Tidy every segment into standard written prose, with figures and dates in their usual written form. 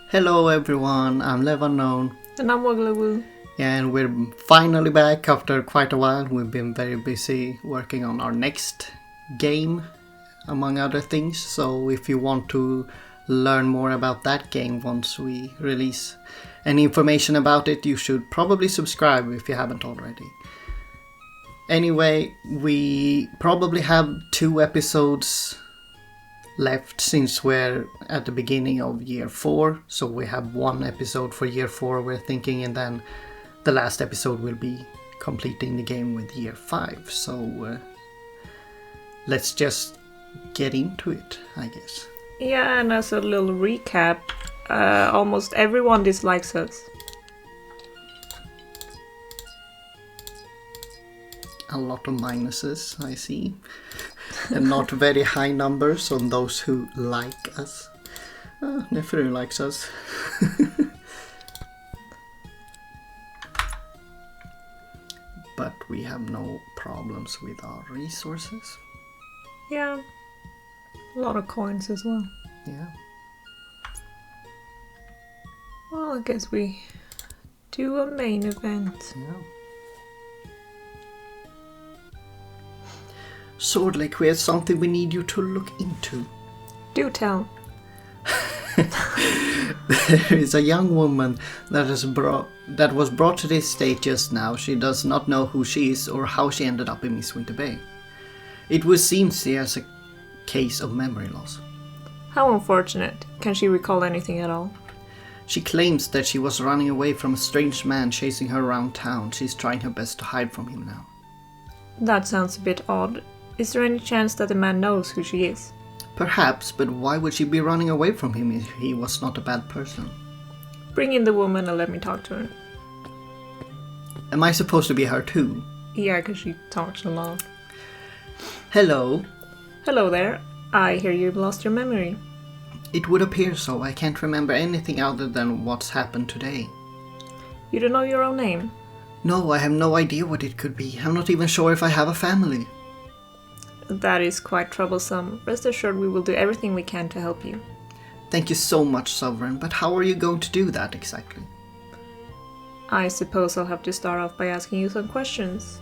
Hello everyone, I'm LevUnknown. And I'm Wogglawooh. And we're finally back after quite a while. We've been very busy working on our next game, among other things. So if you want to learn more about that game once we release any information about it, you should probably subscribe if you haven't already. Anyway, we probably have 2 episodes left since we're at the beginning of year 4, so we have 1 episode for year 4 we're thinking, and then the last episode will be completing the game with year 5. So let's just get into it, I guess. Yeah, and as a little recap, almost everyone dislikes us. A lot of minuses, I see. And not very high numbers on those who like us. Nefru likes us. But we have no problems with our resources. Yeah, a lot of coins as well. Yeah. Well, I guess we do a main event. Yeah. Swordlake, we have something we need you to look into. Do tell. There is a young woman that was brought to this state just now. She does not know who she is or how she ended up in Mistwinter Bay. It would seem she has a case of memory loss. How unfortunate. Can she recall anything at all? She claims that she was running away from a strange man chasing her around town. She's trying her best to hide from him now. That sounds a bit odd. Is there any chance that the man knows who she is? Perhaps, but why would she be running away from him if he was not a bad person? Bring in the woman and let me talk to her. Am I supposed to be her too? Yeah, because she talks a lot. Hello. Hello there. I hear you've lost your memory. It would appear so. I can't remember anything other than what's happened today. You don't know your own name? No, I have no idea what it could be. I'm not even sure if I have a family. That is quite troublesome. Rest assured we will do everything we can to help you. Thank you so much, Sovereign, but how are you going to do that exactly? I suppose I'll have to start off by asking you some questions.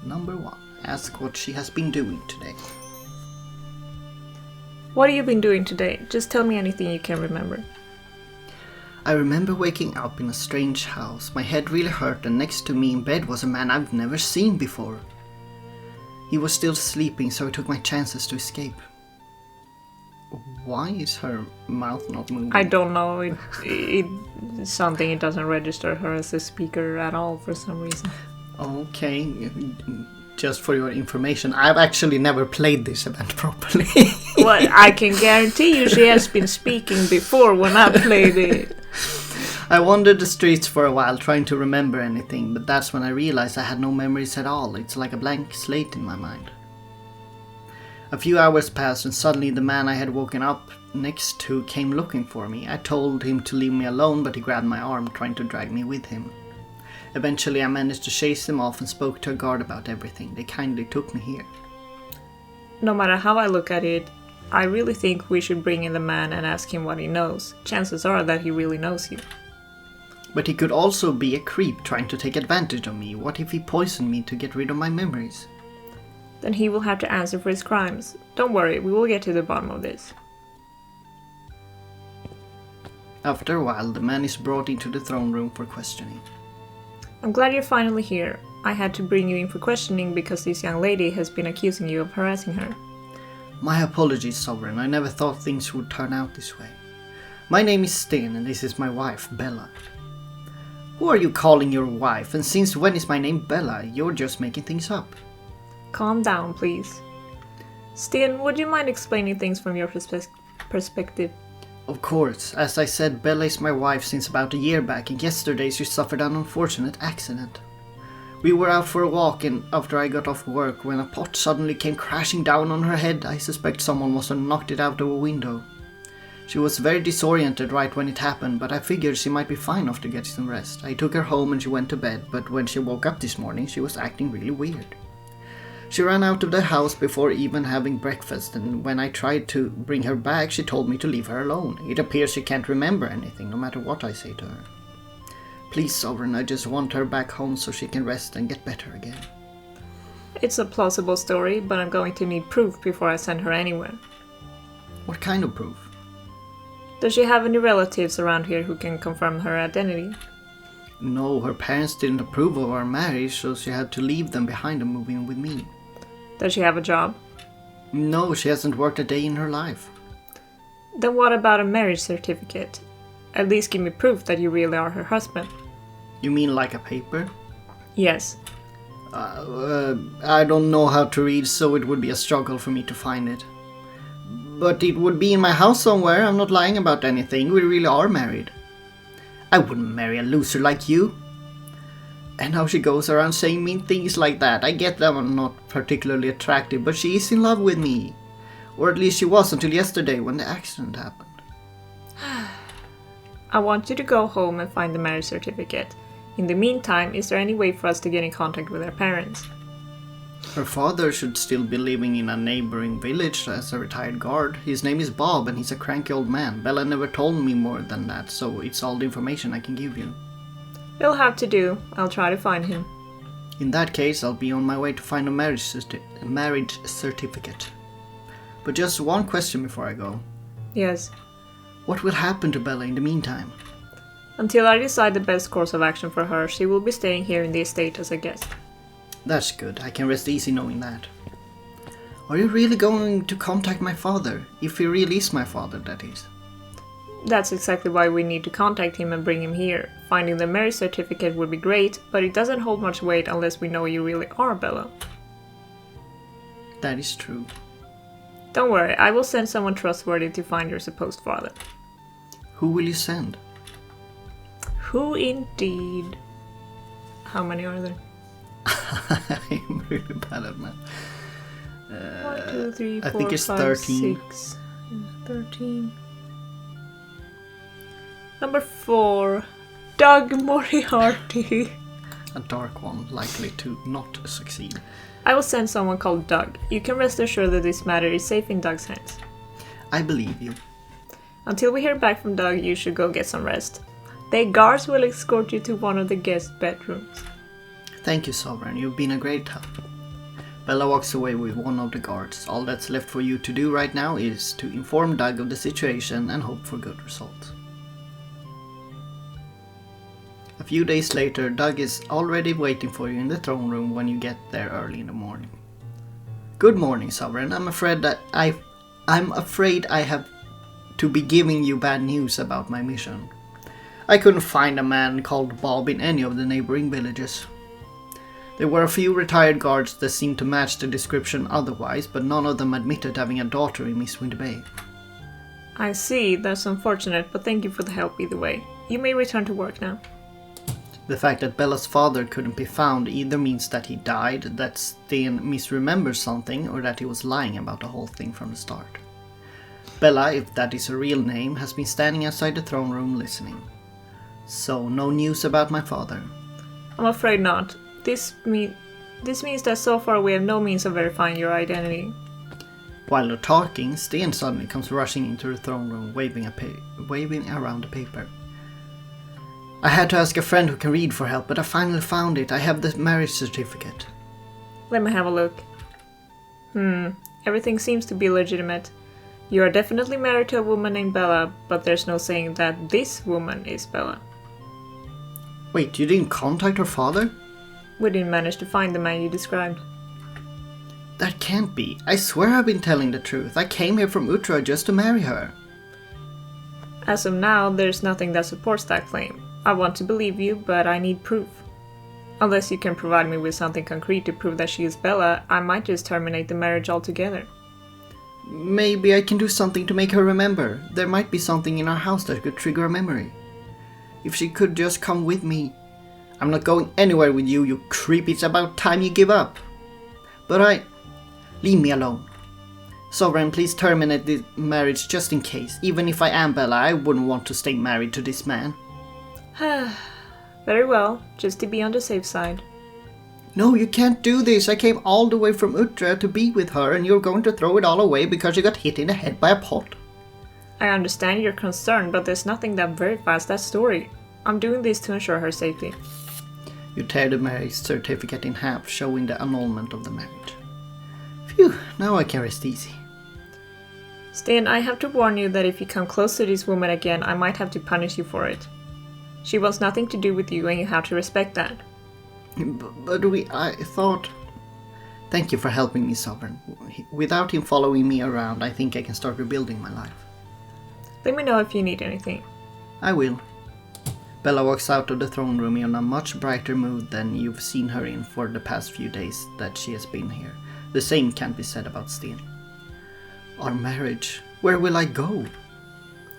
Number 1. Ask what she has been doing today. What have you been doing today? Just tell me anything you can remember. I remember waking up in a strange house. My head really hurt, and next to me in bed was a man I've never seen before. He was still sleeping, so I took my chances to escape. Why is her mouth not moving? I don't know. It's something. It doesn't register her as a speaker at all for some reason. Okay, just for your information, I've actually never played this event properly. Well, I can guarantee you she has been speaking before when I played it. I wandered the streets for a while trying to remember anything, but that's when I realized I had no memories at all. It's like a blank slate in my mind. A few hours passed and suddenly the man I had woken up next to came looking for me. I told him to leave me alone, but he grabbed my arm trying to drag me with him. Eventually I managed to chase him off and spoke to a guard about everything. They kindly took me here. No matter how I look at it, I really think we should bring in the man and ask him what he knows. Chances are that he really knows you. But he could also be a creep trying to take advantage of me. What if he poisoned me to get rid of my memories? Then he will have to answer for his crimes. Don't worry, we will get to the bottom of this. After a while, the man is brought into the throne room for questioning. I'm glad you're finally here. I had to bring you in for questioning because this young lady has been accusing you of harassing her. My apologies, Sovereign. I never thought things would turn out this way. My name is Sten, and this is my wife, Bella. Who are you calling your wife, and since when is my name Bella? You're just making things up. Calm down, please. Sten, would you mind explaining things from your perspective? Of course. As I said, Bella is my wife since about a year back, and yesterday she suffered an unfortunate accident. We were out for a walk, and after I got off work, when a pot suddenly came crashing down on her head, I suspect someone must have knocked it out of a window. She was very disoriented right when it happened, but I figured she might be fine after getting some rest. I took her home and she went to bed, but when she woke up this morning, she was acting really weird. She ran out of the house before even having breakfast, and when I tried to bring her back, she told me to leave her alone. It appears she can't remember anything, no matter what I say to her. Please, Sovereign, I just want her back home so she can rest and get better again. It's a plausible story, but I'm going to need proof before I send her anywhere. What kind of proof? Does she have any relatives around here who can confirm her identity? No, her parents didn't approve of our marriage, so she had to leave them behind and move in with me. Does she have a job? No, she hasn't worked a day in her life. Then what about a marriage certificate? At least give me proof that you really are her husband. You mean like a paper? Yes. I don't know how to read, so it would be a struggle for me to find it. But it would be in my house somewhere. I'm not lying about anything. We really are married. I wouldn't marry a loser like you. And how she goes around saying mean things like that. I get that I'm not particularly attractive, but she is in love with me. Or at least she was until yesterday when the accident happened. I want you to go home and find the marriage certificate. In the meantime, is there any way for us to get in contact with her parents? Her father should still be living in a neighboring village as a retired guard. His name is Bob and he's a cranky old man. Bella never told me more than that, so it's all the information I can give you. It'll have to do. I'll try to find him. In that case, I'll be on my way to find a marriage certificate. But just one question before I go. Yes. What will happen to Bella in the meantime? Until I decide the best course of action for her, she will be staying here in the estate as a guest. That's good. I can rest easy knowing that. Are you really going to contact my father? If he really is my father, that is. That's exactly why we need to contact him and bring him here. Finding the marriage certificate would be great, but it doesn't hold much weight unless we know you really are Bella. That is true. Don't worry, I will send someone trustworthy to find your supposed father. Who will you send? Who indeed? How many are there? I'm really bad at math. 1, 2, 3, 4, I think it's 5, 13. 6, 13. Number 4. Doug Moriarty. A dark one, likely to not succeed. I will send someone called Doug. You can rest assured that this matter is safe in Doug's hands. I believe you. Until we hear back from Doug, you should go get some rest. The guards will escort you to one of the guest bedrooms. Thank you, Sovereign. You've been a great help. Bella walks away with one of the guards. All that's left for you to do right now is to inform Doug of the situation and hope for good results. A few days later, Doug is already waiting for you in the throne room when you get there early in the morning. Good morning, Sovereign. I'm afraid I have to be giving you bad news about my mission. I couldn't find a man called Bob in any of the neighboring villages. There were a few retired guards that seemed to match the description otherwise, but none of them admitted having a daughter in Mistwinter Bay. I see, that's unfortunate, but thank you for the help either way. You may return to work now. The fact that Bella's father couldn't be found either means that he died, that Sten misremembers something, or that he was lying about the whole thing from the start. Bella, if that is her real name, has been standing outside the throne room listening. So, no news about my father? I'm afraid not. This means that so far we have no means of verifying your identity. While they're talking, Sten suddenly comes rushing into the throne room, waving around a paper. I had to ask a friend who can read for help, but I finally found it. I have the marriage certificate. Let me have a look. Everything seems to be legitimate. You are definitely married to a woman named Bella, but there's no saying that this woman is Bella. Wait, you didn't contact her father? We didn't manage to find the man you described. That can't be. I swear I've been telling the truth. I came here from Uttra just to marry her. As of now, there's nothing that supports that claim. I want to believe you, but I need proof. Unless you can provide me with something concrete to prove that she is Bella, I might just terminate the marriage altogether. Maybe I can do something to make her remember. There might be something in our house that could trigger a memory. If she could just come with me. I'm not going anywhere with you, you creep. It's about time you give up. But leave me alone. Sovereign, please terminate the marriage just in case. Even if I am Bella, I wouldn't want to stay married to this man. Very well, just to be on the safe side. No, you can't do this. I came all the way from Uttra to be with her, and you're going to throw it all away because you got hit in the head by a pot. I understand your concern, but there's nothing that verifies that story. I'm doing this to ensure her safety. You tear the marriage certificate in half, showing the annulment of the marriage. Phew, now I can rest easy. Sten, I have to warn you that if you come close to this woman again, I might have to punish you for it. She wants nothing to do with you, and you have to respect that. But I thought... Thank you for helping me, Sovereign. Without him following me around, I think I can start rebuilding my life. Let me know if you need anything. I will. Bella walks out of the throne room in a much brighter mood than you've seen her in for the past few days that she has been here. The same can't be said about Sten. Our marriage. Where will I go?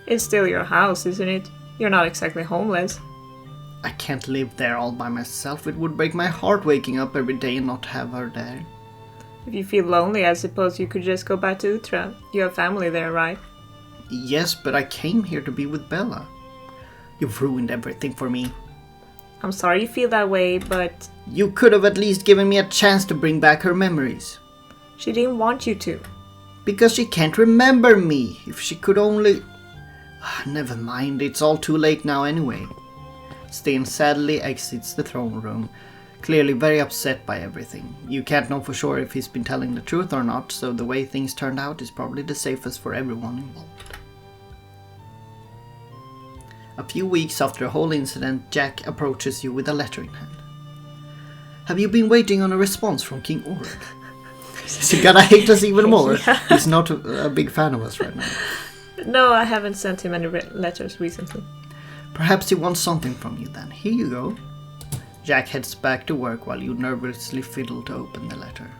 It's still your house, isn't it? You're not exactly homeless. I can't live there all by myself. It would break my heart waking up every day and not have her there. If you feel lonely, I suppose you could just go back to Uttra. You have family there, right? Yes, but I came here to be with Bella. You've ruined everything for me. I'm sorry you feel that way, but... You could have at least given me a chance to bring back her memories. She didn't want you to. Because she can't remember me. If she could only... Never mind, it's all too late now anyway. Sten sadly exits the throne room, clearly very upset by everything. You can't know for sure if he's been telling the truth or not, so the way things turned out is probably the safest for everyone involved. A few weeks after the whole incident, Jack approaches you with a letter in hand. Have you been waiting on a response from King Oreg? Is he gonna hate us even more? Yeah. He's not a big fan of us right now. No, I haven't sent him any letters recently. Perhaps he wants something from you then. Here you go. Jack heads back to work while you nervously fiddle to open the letter.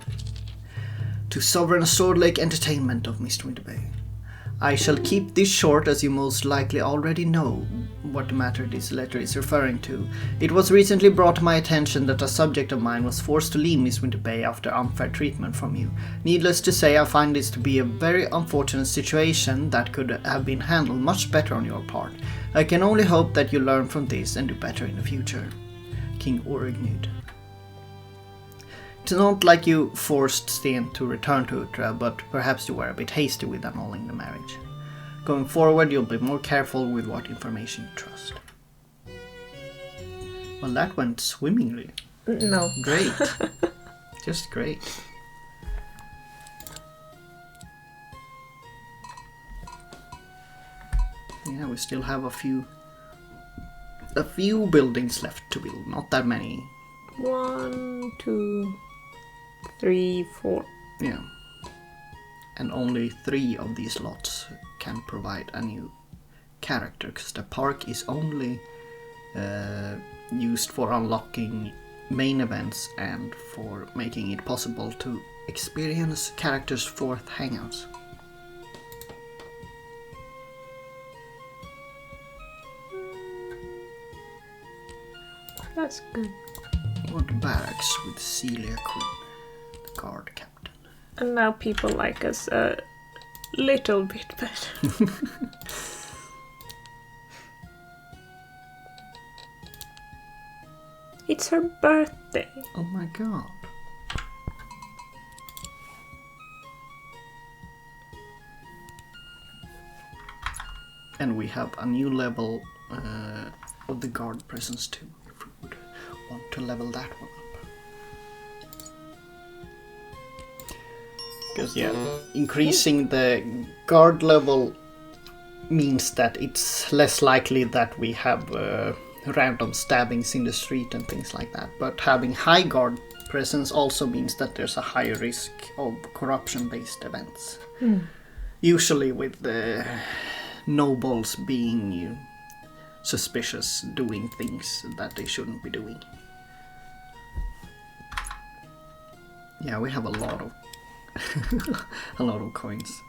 To Sovereign Swordlake Entertainment of Mistwinter Bay. I shall keep this short, as you most likely already know what matter this letter is referring to. It was recently brought to my attention that a subject of mine was forced to leave Mistwinter Bay after unfair treatment from you. Needless to say, I find this to be a very unfortunate situation that could have been handled much better on your part. I can only hope that you learn from this and do better in the future. King Oreg. It's not like you forced Sten to return to Uttra, but perhaps you were a bit hasty with annulling the marriage. Going forward, you'll be more careful with what information you trust. Well, that went swimmingly. No. Great. Just great. Yeah, we still have a few buildings left to build. Not that many. 1, 2, 3, 4. Yeah. And only 3 of these lots can provide a new character, because the park is only used for unlocking main events and for making it possible to experience characters' 4th hangouts. That's good. What barracks with Celia Queen, the guard captain. And now people like us a little bit better. It's her birthday. Oh my god. And we have a new level of the guard presence too, if we would want to level that one up. Because yeah, increasing the guard level means that it's less likely that we have random stabbings in the street and things like that. But having high guard presence also means that there's a higher risk of corruption-based events. Usually with the nobles being suspicious, doing things that they shouldn't be doing. Yeah, we have a lot of a lot of coins.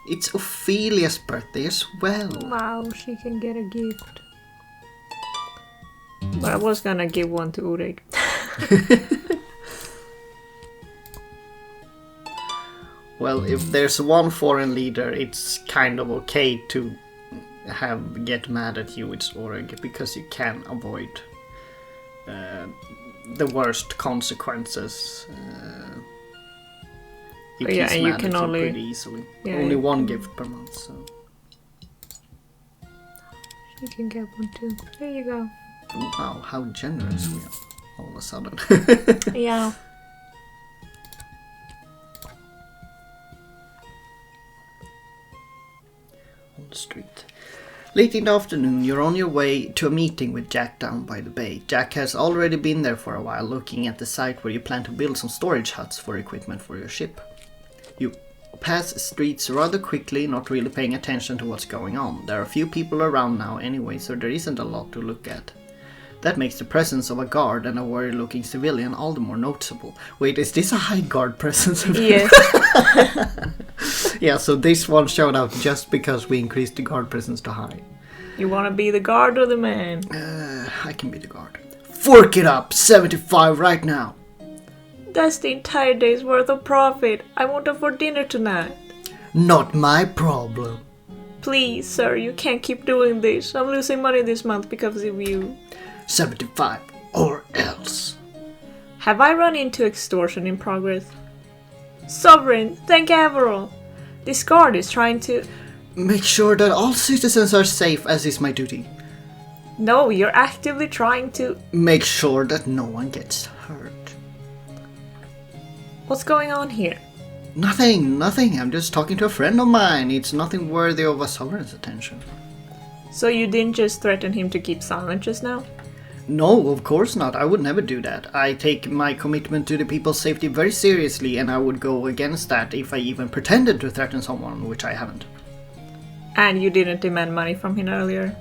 It's Ophelia's birthday as well. Wow, she can get a gift. But I was gonna give one to Oreg. Well, if there's one foreign leader, it's kind of okay to get mad at you, it's Oreg, because you can avoid the worst consequences. If Yeah, he's and you mad can at only- pretty easily. yeah, Only you one can- gift per month, so. You can get one too. There you go. Wow, how generous we are all of a sudden. Yeah. On the street. Late in the afternoon, you're on your way to a meeting with Jack down by the bay. Jack has already been there for a while, looking at the site where you plan to build some storage huts for equipment for your ship. You pass streets rather quickly, not really paying attention to what's going on. There are a few people around now anyway, so there isn't a lot to look at. That makes the presence of a guard and a worried-looking civilian all the more noticeable. Wait, is this a high guard presence? Yes. Yeah, so this one showed up just because we increased the guard presence to high. You want to be the guard or the man? I can be the guard. Fork it up! 75 right now! That's the entire day's worth of profit. I want it for dinner tonight. Not my problem. Please, sir, you can't keep doing this. I'm losing money this month because of you. 75 or else. Have I run into extortion in progress? Sovereign, thank Averil. This guard is trying to... Make sure that all citizens are safe, as is my duty. No, you're actively trying to... Make sure that no one gets hurt. What's going on here? Nothing. I'm just talking to a friend of mine. It's nothing worthy of a sovereign's attention. So you didn't just threaten him to keep silent just now? No, of course not. I would never do that. I take my commitment to the people's safety very seriously, and I would go against that if I even pretended to threaten someone, which I haven't. And you didn't demand money from him earlier?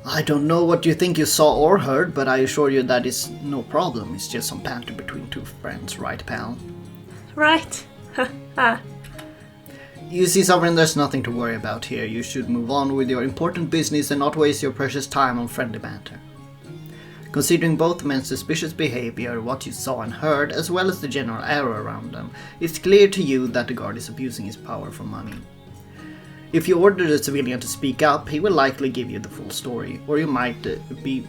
I don't know what you think you saw or heard, but I assure you that is no problem. It's just some banter between two friends, right, pal? Right. Ha. You see, Sovereign, there's nothing to worry about here. You should move on with your important business and not waste your precious time on friendly banter. Considering both men's suspicious behavior, what you saw and heard, as well as the general air around them, it's clear to you that the guard is abusing his power for money. If you order the civilian to speak up, he will likely give you the full story, or you might be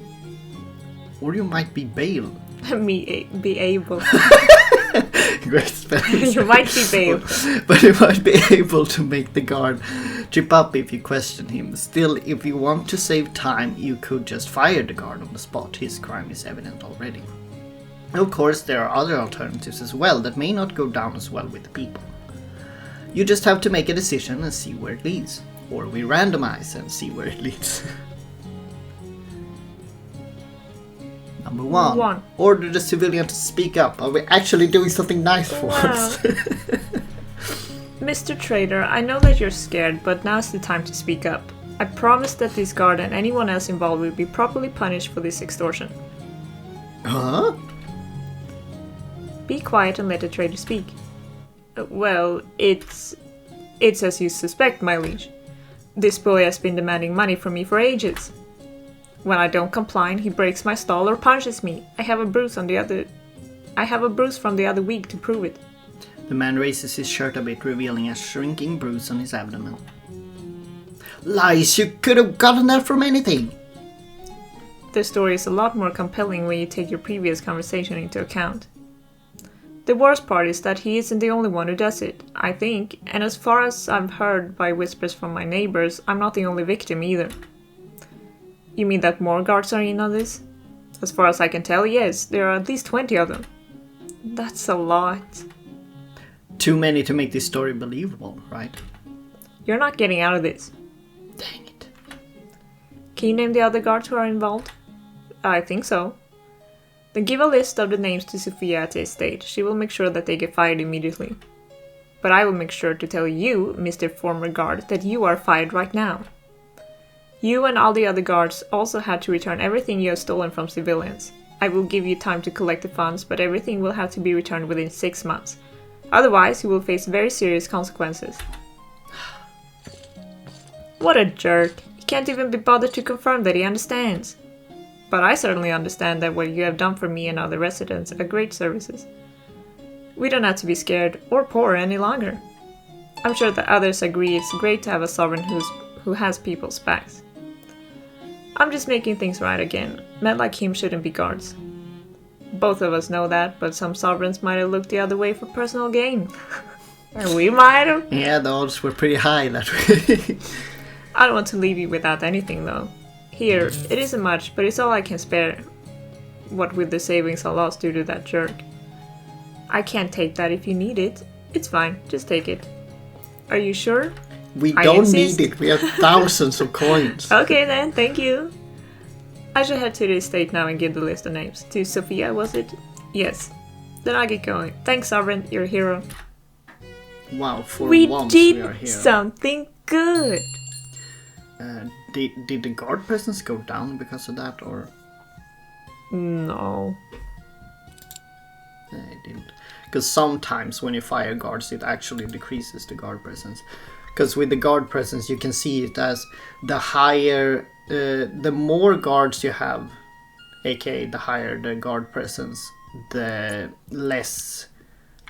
bailed. Be able. Great spelling. You might be bailed. But you might be able to make the guard trip up if you question him. Still, if you want to save time, you could just fire the guard on the spot. His crime is evident already. Of course, there are other alternatives as well that may not go down as well with the people. You just have to make a decision and see where it leads. Or we randomize and see where it leads. Number one. Order the civilian to speak up. Are we actually doing something nice for us? Mr. Trader, I know that you're scared, but now's the time to speak up. I promise that this guard and anyone else involved will be properly punished for this extortion. Huh? Be quiet and let the trader speak. Well, it's as you suspect, my liege. This boy has been demanding money from me for ages. When I don't comply, he breaks my stall or punches me. I have a bruise from the other week to prove it. The man raises his shirt a bit, revealing a shrinking bruise on his abdomen. Lies! You could have gotten that from anything! The story is a lot more compelling when you take your previous conversation into account. The worst part is that he isn't the only one who does it, I think, and as far as I've heard by whispers from my neighbors, I'm not the only victim either. You mean that more guards are in on this? As far as I can tell, yes, there are at least 20 of them. That's a lot. Too many to make this story believable, right? You're not getting out of this. Dang it. Can you name the other guards who are involved? I think so. Then give a list of the names to Sophia at the estate. She will make sure that they get fired immediately. But I will make sure to tell you, Mr. Former Guard, that you are fired right now. You and all the other guards also had to return everything you have stolen from civilians. I will give you time to collect the funds, but everything will have to be returned within 6 months. Otherwise, you will face very serious consequences. What a jerk. He can't even be bothered to confirm that he understands. But I certainly understand that what you have done for me and other residents are great services. We don't have to be scared or poor any longer. I'm sure that others agree it's great to have a sovereign who has people's backs. I'm just making things right again. Men like him shouldn't be guards. Both of us know that, but some sovereigns might have looked the other way for personal gain. And we might have. Yeah, the odds were pretty high that way. I don't want to leave you without anything, though. Here, it isn't much, but it's all I can spare. What with the savings I lost due to that jerk. I can't take that if you need it. It's fine, just take it. Are you sure? We I don't insist. need it, we have thousands of coins. Okay then, thank you. I should head to the estate now and give the list of names. To Sophia, was it? Yes. Then I get going. Thanks, Sovereign, you're a hero. Wow, for We once did we are here. something good! Did the guard presence go down because of that, or? No. It didn't. Because sometimes when you fire guards, it actually decreases the guard presence. Because with the guard presence, you can see it as the higher, the more guards you have, aka the higher the guard presence, the less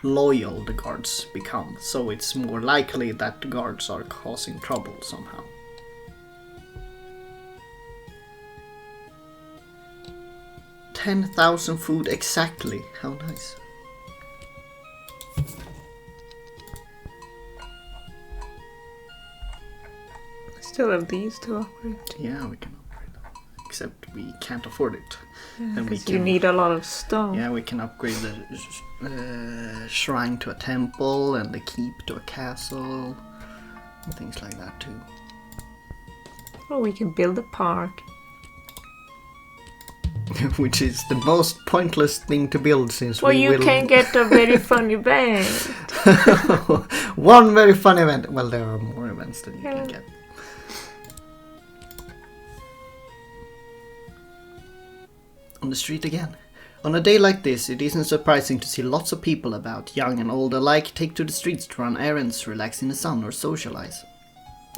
loyal the guards become. So it's more likely that the guards are causing trouble somehow. $10,000 food exactly. How nice. Still have these to upgrade. Yeah, we can upgrade them. Except we can't afford it. Yeah, And we because you can- need a lot of stone. Yeah, we can upgrade the shrine to a temple and the keep to a castle. And things like that too. Or we can build a park. Which is the most pointless thing to build since Well, we you will... can get a very funny band. One very fun event. Well, there are more events than you can get. On the street again. On a day like this, it isn't surprising to see lots of people about, young and old alike, take to the streets to run errands, relax in the sun, or socialize.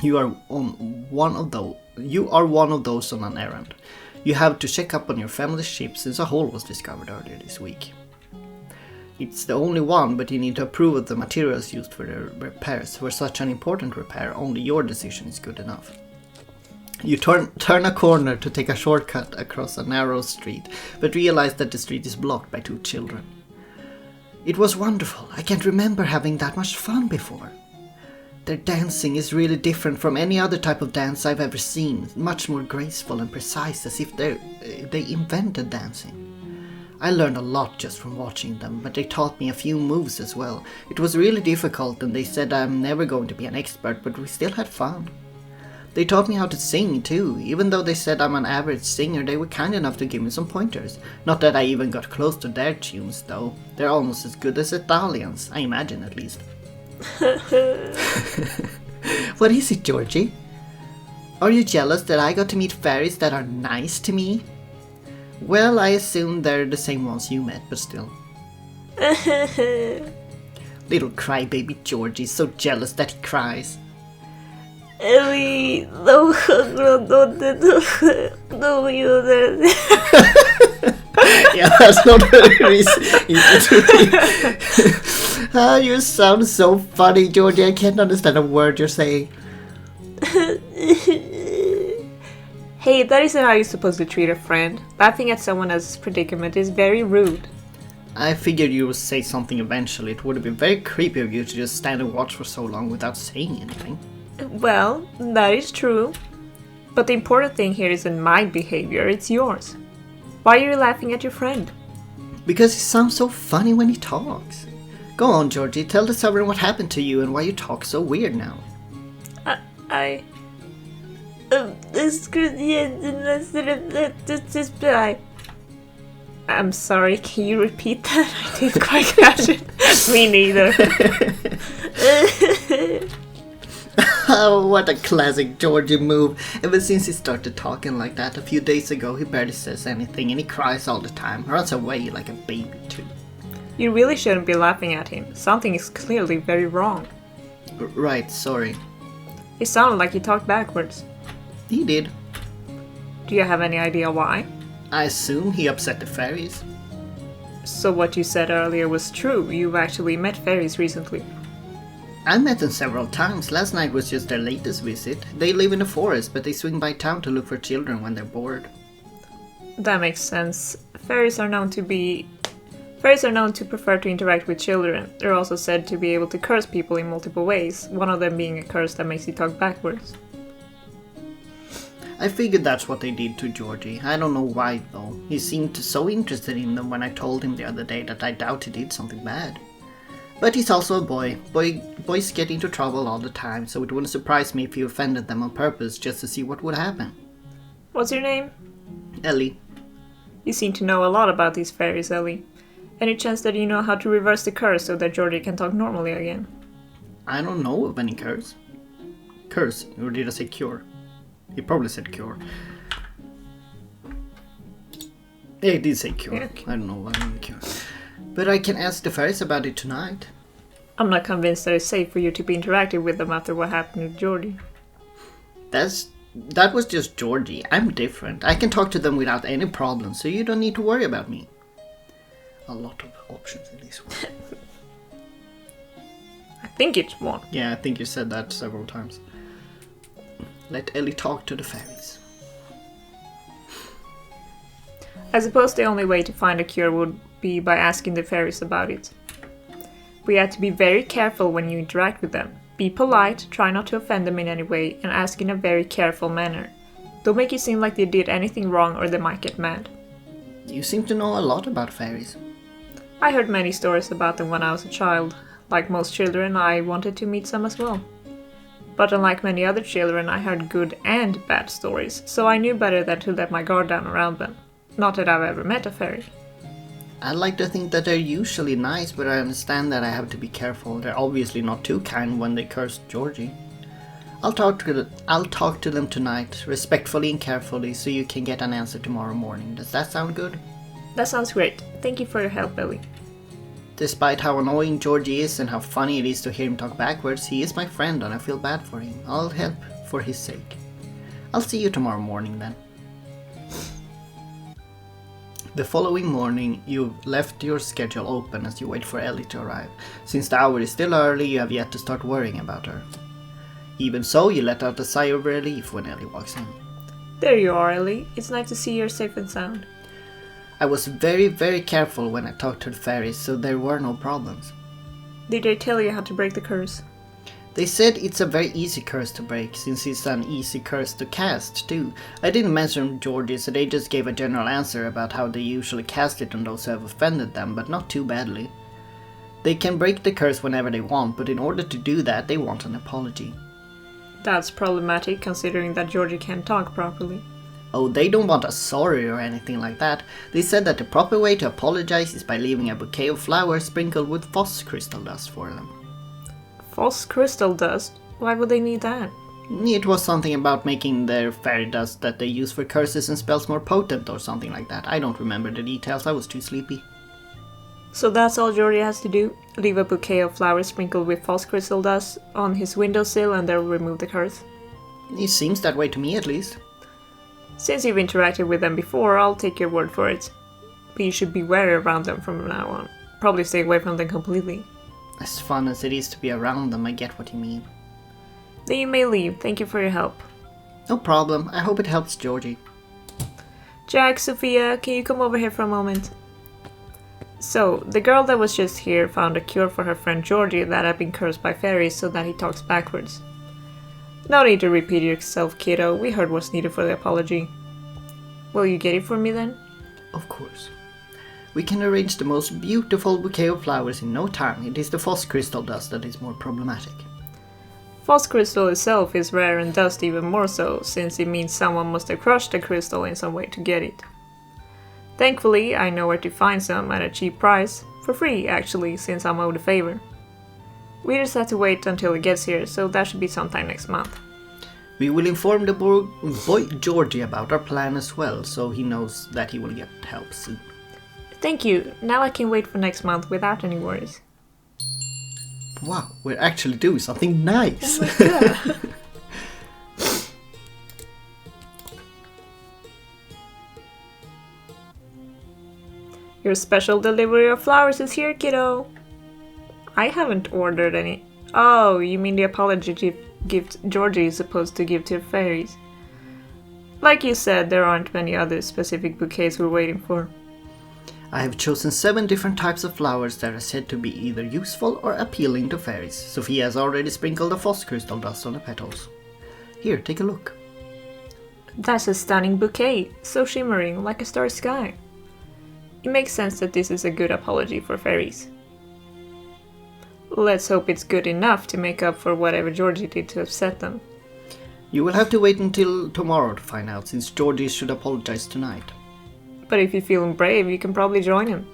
You are one of those on an errand. You have to check up on your family's ship since a hole was discovered earlier this week. It's the only one, but you need to approve of the materials used for the repairs. For such an important repair, only your decision is good enough. You turn a corner to take a shortcut across a narrow street, but realize that the street is blocked by 2 children. It was wonderful. I can't remember having that much fun before. Their dancing is really different from any other type of dance I've ever seen, much more graceful and precise, as if they invented dancing. I learned a lot just from watching them, but they taught me a few moves as well. It was really difficult and they said I'm never going to be an expert, but we still had fun. They taught me how to sing too. Even though they said I'm an average singer, they were kind enough to give me some pointers. Not that I even got close to their tunes though. They're almost as good as Italians, I imagine at least. What is it, Georgie? Are you jealous that I got to meet fairies that are nice to me? Well, I assume they're the same ones you met, but still. Little crybaby Georgie's so jealous that he cries. Ellie, Yeah, that's not very easy to read. Ah, you sound so funny, Georgie. I can't understand a word you're saying. Hey, that isn't how you're supposed to treat a friend. Laughing at someone else's predicament is very rude. I figured you would say something eventually. It would have been very creepy of you to just stand and watch for so long without saying anything. Well, that is true. But the important thing here isn't my behavior, it's yours. Why are you laughing at your friend? Because he sounds so funny when he talks. Go on, Georgie, tell the sovereign what happened to you and why you talk so weird now. I'm sorry, can you repeat that? I didn't quite catch it. Me neither. Oh, what a classic Georgie move. Ever since he started talking like that a few days ago, he barely says anything and he cries all the time, runs away like a baby too. You really shouldn't be laughing at him. Something is clearly very wrong. Right, sorry. It sounded like he talked backwards. He did. Do you have any idea why? I assume he upset the fairies. So what you said earlier was true. You've actually met fairies recently. I met them several times. Last night was just their latest visit. They live in the forest, but they swing by town to look for children when they're bored. That makes sense. Fairies are known to be Fairies are known to prefer to interact with children. They're also said to be able to curse people in multiple ways, one of them being a curse that makes you talk backwards. I figured that's what they did to Georgie. I don't know why though. He seemed so interested in them when I told him the other day that I doubt he did something bad. But he's also a boy. Boys get into trouble all the time, so it wouldn't surprise me if he offended them on purpose just to see what would happen. What's your name? Ellie. You seem to know a lot about these fairies, Ellie. Any chance that you know how to reverse the curse so that Georgie can talk normally again? I don't know of any curse. Curse? Or did I say cure? He probably said cure. Yeah, he did say cure. Yeah. I don't know what I mean cure. But I can ask the fairies about it tonight. I'm not convinced that it's safe for you to be interacting with them after what happened with Georgie. That was just Georgie. I'm different. I can talk to them without any problem, so you don't need to worry about me. A lot of options in this one. I think it's one. Yeah, I think you said that several times. Let Ellie talk to the fairies. I suppose the only way to find a cure would be by asking the fairies about it. We have to be very careful when you interact with them. Be polite, try not to offend them in any way, and ask in a very careful manner. Don't make it seem like they did anything wrong or they might get mad. You seem to know a lot about fairies. I heard many stories about them when I was a child. Like most children, I wanted to meet some as well. But unlike many other children, I heard good and bad stories, so I knew better than to let my guard down around them. Not that I've ever met a fairy. I like to think that they're usually nice, but I understand that I have to be careful. They're obviously not too kind when they cursed Georgie. I'll talk to them tonight, respectfully and carefully, so you can get an answer tomorrow morning. Does that sound good? That sounds great. Thank you for your help, Ellie. Despite how annoying Georgie is and how funny it is to hear him talk backwards, he is my friend and I feel bad for him. I'll help for his sake. I'll see you tomorrow morning then. The following morning, you've left your schedule open as you wait for Ellie to arrive. Since the hour is still early, you have yet to start worrying about her. Even so, you let out a sigh of relief when Ellie walks in. There you are, Ellie. It's nice to see you're safe and sound. I was very, very careful when I talked to the fairies, so there were no problems. Did they tell you how to break the curse? They said it's a very easy curse to break, since it's an easy curse to cast, too. I didn't mention Georgie, so they just gave a general answer about how they usually cast it on those who have offended them, but not too badly. They can break the curse whenever they want, but in order to do that, they want an apology. That's problematic, considering that Georgie can't talk properly. Oh, they don't want a sorry or anything like that. They said that the proper way to apologize is by leaving a bouquet of flowers sprinkled with Foss crystal dust for them. Foss crystal dust? Why would they need that? It was something about making their fairy dust that they use for curses and spells more potent or something like that. I don't remember the details, I was too sleepy. So that's all Georgie has to do? Leave a bouquet of flowers sprinkled with Foss crystal dust on his windowsill and they'll remove the curse? It seems that way to me at least. Since you've interacted with them before, I'll take your word for it. But you should be wary around them from now on. Probably stay away from them completely. As fun as it is to be around them, I get what you mean. Then you may leave. Thank you for your help. No problem. I hope it helps Georgie. Jack, Sophia, can you come over here for a moment? So, the girl that was just here found a cure for her friend Georgie that had been cursed by fairies so that he talks backwards. No need to repeat yourself, kiddo. We heard what's needed for the apology. Will you get it for me then? Of course. We can arrange the most beautiful bouquet of flowers in no time. It is the Foss crystal dust that is more problematic. Foss crystal itself is rare and dust even more so, since it means someone must have crushed the crystal in some way to get it. Thankfully, I know where to find some at a cheap price. For free, actually, since I'm owed a favor. We just have to wait until it gets here, so that should be sometime next month. We will inform the boy Georgie about our plan as well, so he knows that he will get help soon. Thank you. Now I can wait for next month without any worries. Wow, we're actually doing something nice! Oh my god. Your special delivery of flowers is here, kiddo. I haven't ordered any. Oh, you mean the apology gift Georgie is supposed to give to the fairies. Like you said, there aren't many other specific bouquets we're waiting for. I have chosen 7 different types of flowers that are said to be either useful or appealing to fairies. Sophia has already sprinkled the frost crystal dust on the petals. Here, take a look. That's a stunning bouquet, so shimmering like a starry sky. It makes sense that this is a good apology for fairies. Let's hope it's good enough to make up for whatever Georgie did to upset them. You will have to wait until tomorrow to find out, since Georgie should apologize tonight. But if you're feeling brave, you can probably join him.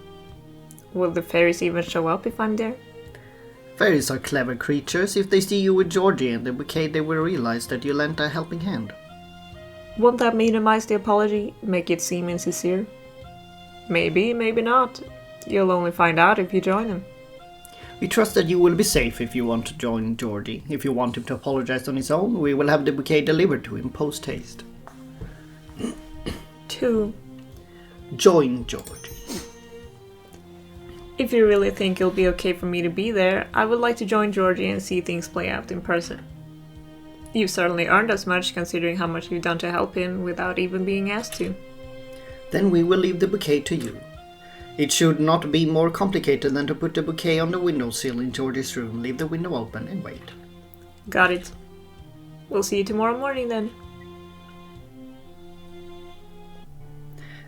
Will the fairies even show up if I'm there? Fairies are clever creatures. If they see you with Georgie and the bouquet, they will realize that you lent a helping hand. Won't that minimize the apology, make it seem insincere? Maybe, maybe not. You'll only find out if you join him. We trust that you will be safe if you want to join Georgie. If you want him to apologize on his own, we will have the bouquet delivered to him post-haste. 2. Join Georgie. If you really think it'll be okay for me to be there, I would like to join Georgie and see things play out in person. You've certainly earned as much considering how much you've done to help him without even being asked to. Then we will leave the bouquet to you. It should not be more complicated than to put the bouquet on the windowsill in Georgie's room, leave the window open and wait. Got it. We'll see you tomorrow morning then.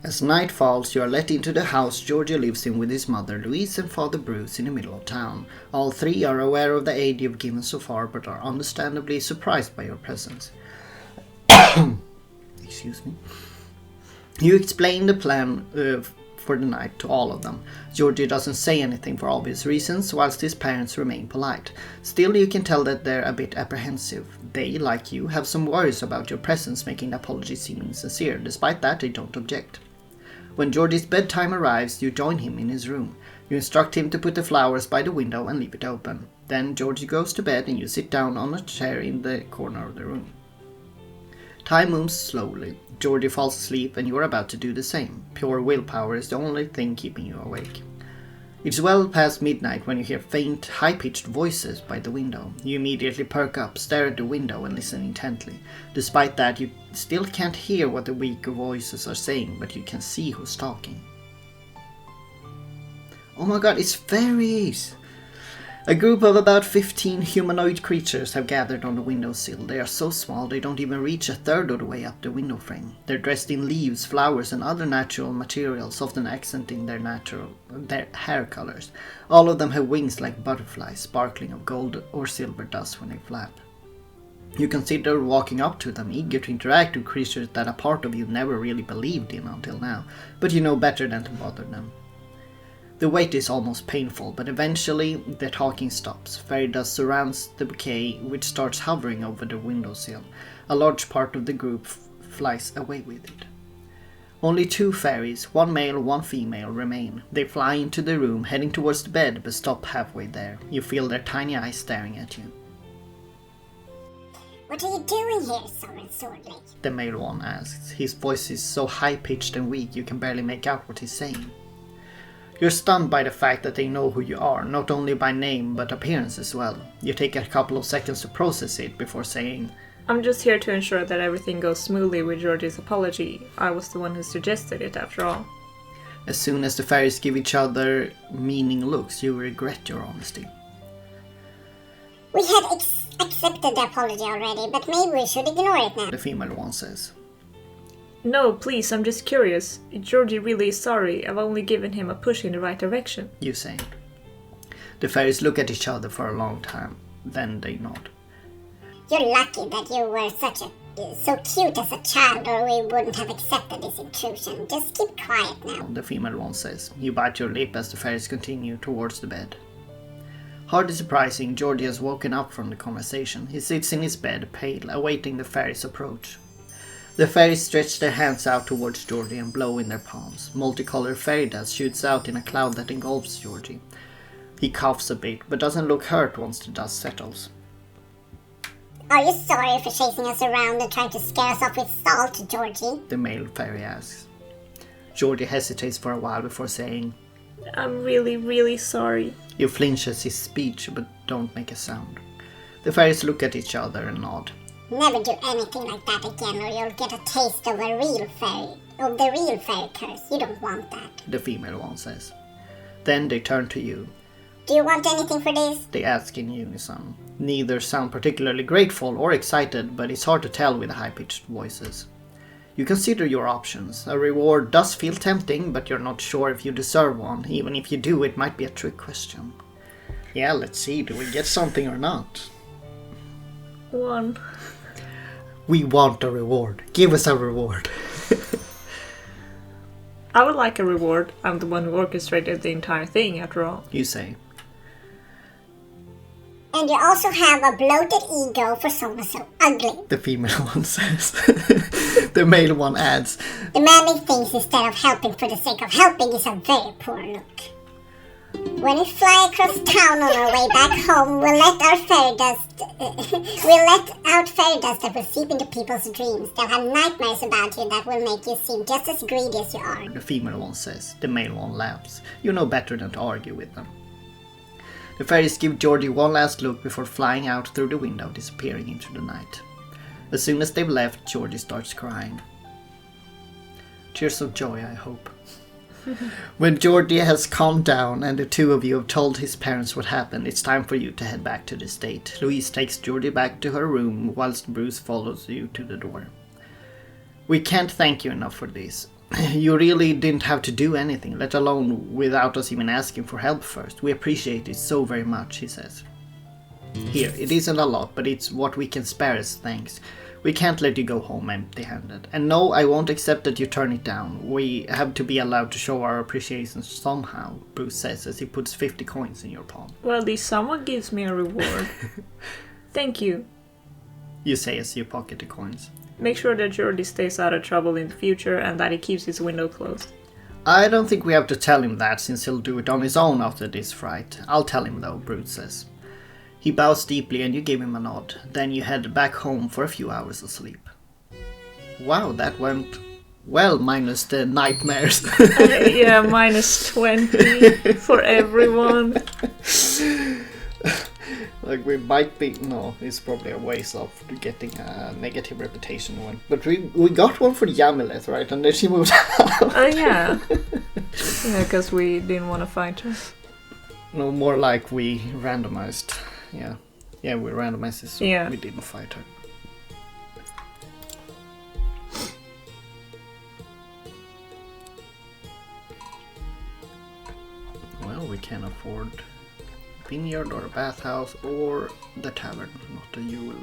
As night falls, you are let into the house Georgie lives in with his mother, Louise, and Father Bruce in the middle of town. All 3 are aware of the aid you've given so far, but are understandably surprised by your presence. Excuse me. You explain the plan for the night to all of them. Georgie doesn't say anything for obvious reasons, whilst his parents remain polite. Still, you can tell that they're a bit apprehensive. They, like you, have some worries about your presence, making the apology seem insincere. Despite that, they don't object. When Georgie's bedtime arrives, you join him in his room. You instruct him to put the flowers by the window and leave it open. Then Georgie goes to bed and you sit down on a chair in the corner of the room. Time moves slowly. Georgie falls asleep and you are about to do the same. Pure willpower is the only thing keeping you awake. It's well past midnight when you hear faint, high-pitched voices by the window. You immediately perk up, stare at the window and listen intently. Despite that, you still can't hear what the weak voices are saying, but you can see who's talking. Oh my god, it's fairies! A group of about 15 humanoid creatures have gathered on the windowsill. They are so small they don't even reach a third of the way up the window frame. They're dressed in leaves, flowers and other natural materials, often accenting their hair colors. All of them have wings like butterflies, sparkling of gold or silver dust when they flap. You consider walking up to them, eager to interact with creatures that a part of you never really believed in until now, but you know better than to bother them. The wait is almost painful, but eventually the talking stops. Fairy dust surrounds the bouquet, which starts hovering over the windowsill. A large part of the group flies away with it. Only 2 fairies, one male, one female, remain. They fly into the room, heading towards the bed, but stop halfway there. You feel their tiny eyes staring at you. What are you doing here, Swordlake? The male one asks. His voice is so high-pitched and weak you can barely make out what he's saying. You're stunned by the fact that they know who you are, not only by name but appearance as well. You take a couple of seconds to process it before saying, I'm just here to ensure that everything goes smoothly with Georgie's apology. I was the one who suggested it after all. As soon as the fairies give each other meaning looks, you regret your honesty. We had accepted the apology already, but maybe we should ignore it now. The female one says. No, please, I'm just curious. Georgie really is sorry. I've only given him a push in the right direction. You say. The fairies look at each other for a long time, then they nod. You're lucky that you were so cute as a child, or we wouldn't have accepted this intrusion. Just keep quiet now. The female one says. You bite your lip as the fairies continue towards the bed. Hardly surprising, Georgie has woken up from the conversation. He sits in his bed, pale, awaiting the fairies' approach. The fairies stretch their hands out towards Georgie and blow in their palms. Multicolored fairy dust shoots out in a cloud that engulfs Georgie. He coughs a bit, but doesn't look hurt once the dust settles. Are you sorry for chasing us around and trying to scare us off with salt, Georgie? The male fairy asks. Georgie hesitates for a while before saying, I'm really, really sorry. You flinch at his speech, but don't make a sound. The fairies look at each other and nod. Never do anything like that again, or you'll get a taste of the real fairy curse. You don't want that. The female one says. Then they turn to you. Do you want anything for this? They ask in unison. Neither sound particularly grateful or excited, but it's hard to tell with the high-pitched voices. You consider your options. A reward does feel tempting, but you're not sure if you deserve one. Even if you do, it might be a trick question. Yeah, let's see, do we get something or not? 1. We want a reward. Give us a reward. I would like a reward. I'm the one who orchestrated the entire thing, after all. You say. And you also have a bloated ego for someone so ugly. The female one says. The male one adds. Demanding things instead of helping for the sake of helping is a very poor look. When we fly across town on our way back home, we'll let out fairy dust that will seep into people's dreams. They'll have nightmares about you that will make you seem just as greedy as you are. The female one says. The male one laughs. You know better than to argue with them. The fairies give Georgie one last look before flying out through the window, disappearing into the night. As soon as they've left, Georgie starts crying. Tears of joy, I hope. When Georgie has calmed down and the two of you have told his parents what happened, it's time for you to head back to the estate. Louise takes Georgie back to her room, whilst Bruce follows you to the door. We can't thank you enough for this. You really didn't have to do anything, let alone without us even asking for help first. We appreciate it so very much, he says. Here, it isn't a lot, but it's what we can spare as thanks. We can't let you go home empty-handed. And no, I won't accept that you turn it down. We have to be allowed to show our appreciation somehow, Bruce says as he puts 50 coins in your palm. Well, at least someone gives me a reward. Thank you. You say as you pocket the coins. Make sure that Georgie stays out of trouble in the future and that he keeps his window closed. I don't think we have to tell him that, since he'll do it on his own after this fright. I'll tell him though, Bruce says. He bows deeply and you give him a nod. Then you head back home for a few hours of sleep. Wow, that went well, minus the nightmares. Yeah, minus 20 for everyone. Like we might be... No, it's probably a ways off to getting a negative reputation one. But we got one for Yamilet, right? And then she moved out. Oh, yeah. Yeah, because we didn't want to fight her. No, more like we randomized. Yeah, we randomized it, so yeah. We didn't fight her. Well, we can afford a vineyard or a bathhouse or the tavern, not a jeweler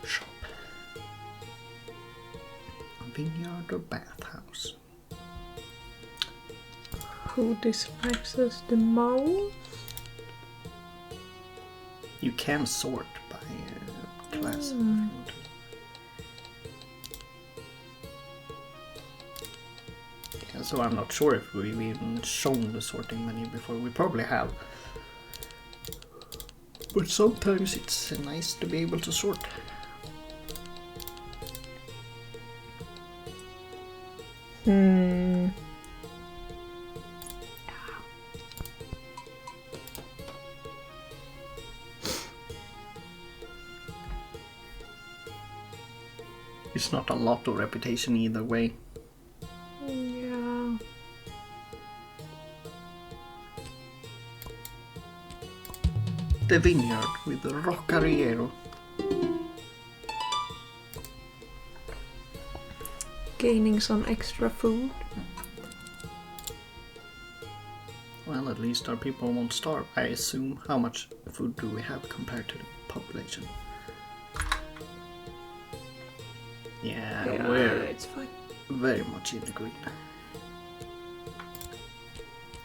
shop. A vineyard or bathhouse. Who despises the most? You can sort by class. Yeah, so I'm not sure if we've even shown the sorting menu before. We probably have. But sometimes it's nice to be able to sort. It's not a lot of reputation either way. Yeah. The vineyard with the Roccariero. Gaining some extra food. Well, at least our people won't starve, I assume. How much food do we have compared to the population? Yeah, we're it's fine. very much in the green.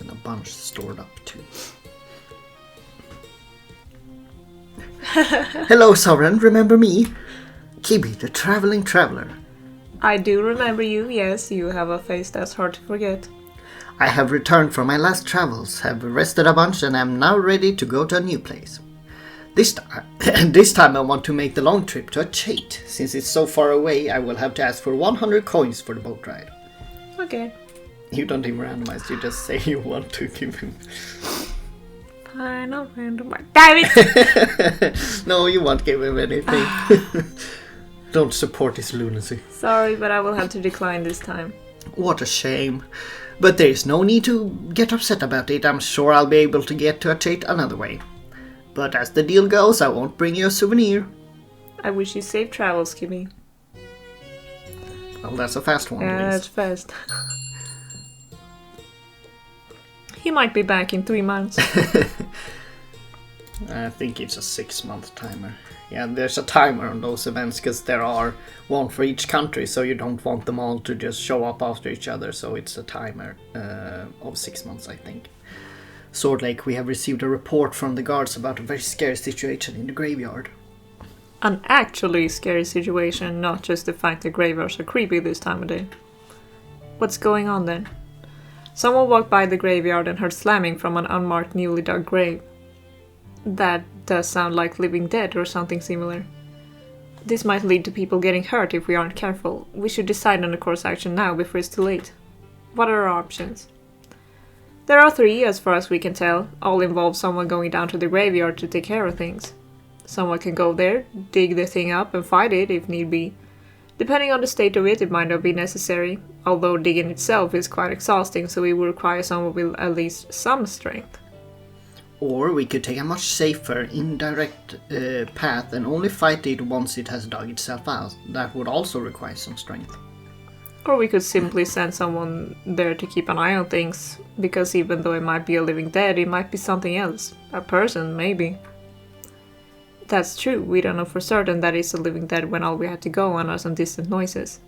And a bunch stored up too. Hello, Sovereign, remember me? Kibi, the traveling traveler. I do remember you, yes, you have a face that's hard to forget. I have returned from my last travels, have rested a bunch, and am now ready to go to a new place. This time I want to make the long trip to a Chait. Since it's so far away, I will have to ask for 100 coins for the boat ride. Okay. You don't even randomize, you just say you want to give him. Final random. Damn it! No, you won't give him anything. Don't support his lunacy. Sorry, but I will have to decline this time. What a shame. But there is no need to get upset about it. I'm sure I'll be able to get to a treat another way. But as the deal goes, I won't bring you a souvenir. I wish you safe travels, Kimmy. Well, that's a fast one. Yeah, that's fast. He might be back in 3 months. I think it's a 6-month timer. Yeah, there's a timer on those events because there are one for each country, so you don't want them all to just show up after each other, so it's a timer of 6 months, I think. Swordlake, we have received a report from the guards about a very scary situation in the graveyard. An actually scary situation, not just the fact that graveyards are creepy this time of day. What's going on then? Someone walked by the graveyard and heard slamming from an unmarked newly dug grave. That does sound like Living Dead or something similar. This might lead to people getting hurt if we aren't careful. We should decide on a course of action now before it's too late. What are our options? There are 3, as far as we can tell. All involve someone going down to the graveyard to take care of things. Someone can go there, dig the thing up and fight it if need be. Depending on the state of it, it might not be necessary, although digging itself is quite exhausting, so it will require someone with at least some strength. Or we could take a much safer, indirect path and only fight it once it has dug itself out. That would also require some strength. Or we could simply send someone there to keep an eye on things, because even though it might be a living dead, it might be something else. A person, maybe. That's true, we don't know for certain that it's a living dead when all we have to go on are some distant noises.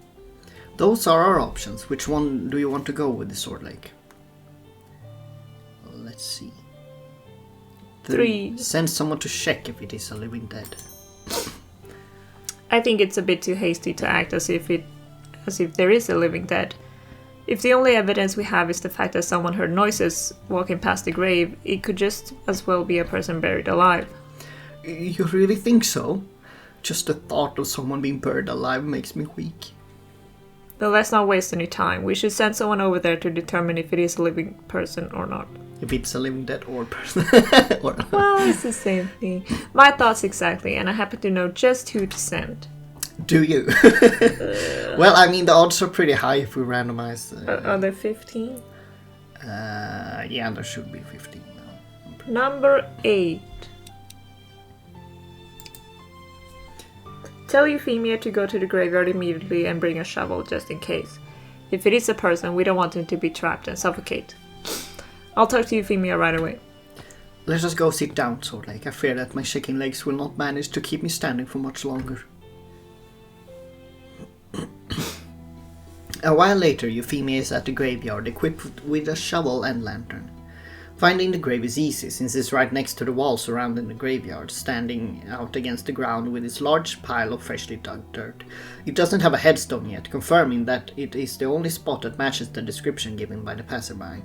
Those are our options. Which one do you want to go with, the Swordlake? Well, let's see. 3. Send someone to check if it is a living dead. I think it's a bit too hasty to act as if there is a living dead. If the only evidence we have is the fact that someone heard noises walking past the grave, it could just as well be a person buried alive. You really think so? Just the thought of someone being buried alive makes me weak. But let's not waste any time. We should send someone over there to determine if it is a living person or not. If it's a living dead or person. Well, it's the same thing. My thoughts exactly, and I happen to know just who to send. Do you? Well, I mean, the odds are pretty high if we randomize. Are there 15? Yeah, there should be 15 now. Number 8. Tell Euphemia to go to the graveyard immediately and bring a shovel just in case. If it is a person, we don't want him to be trapped and suffocate. I'll talk to Euphemia right away. Let us go sit down, Swordlake. I fear that my shaking legs will not manage to keep me standing for much longer. A while later, Euphemia is at the graveyard, equipped with a shovel and lantern. Finding the grave is easy, since it's right next to the wall surrounding the graveyard, standing out against the ground with its large pile of freshly dug dirt. It doesn't have a headstone yet, confirming that it is the only spot that matches the description given by the passerby.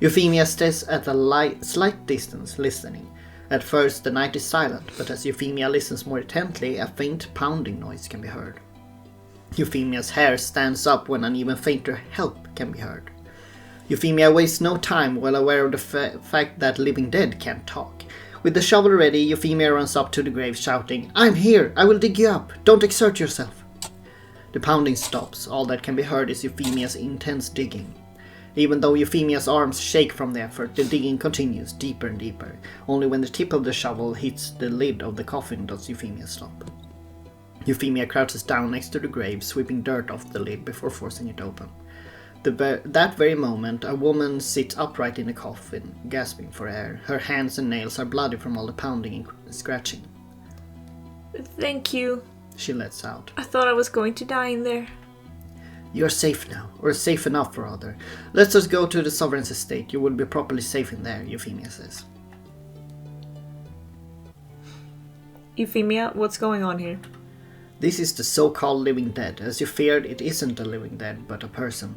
Euphemia stays at a slight distance, listening. At first, the night is silent, but as Euphemia listens more intently, a faint pounding noise can be heard. Euphemia's hair stands up when an even fainter help can be heard. Euphemia wastes no time, well aware of the fact that living dead can't talk. With the shovel ready, Euphemia runs up to the grave, shouting, "I'm here! I will dig you up! Don't exert yourself!" The pounding stops. All that can be heard is Euphemia's intense digging. Even though Euphemia's arms shake from the effort, the digging continues, deeper and deeper. Only when the tip of the shovel hits the lid of the coffin does Euphemia stop. Euphemia crouches down next to the grave, sweeping dirt off the lid before forcing it open. That very moment, a woman sits upright in the coffin, gasping for air. Her hands and nails are bloody from all the pounding and scratching. Thank you. She lets out. I thought I was going to die in there. You are safe now, or safe enough rather. Let us go to the Sovereign's estate. You will be properly safe in there, Euphemia says. Euphemia, what's going on here? This is the so-called living dead. As you feared, it isn't a living dead, but a person.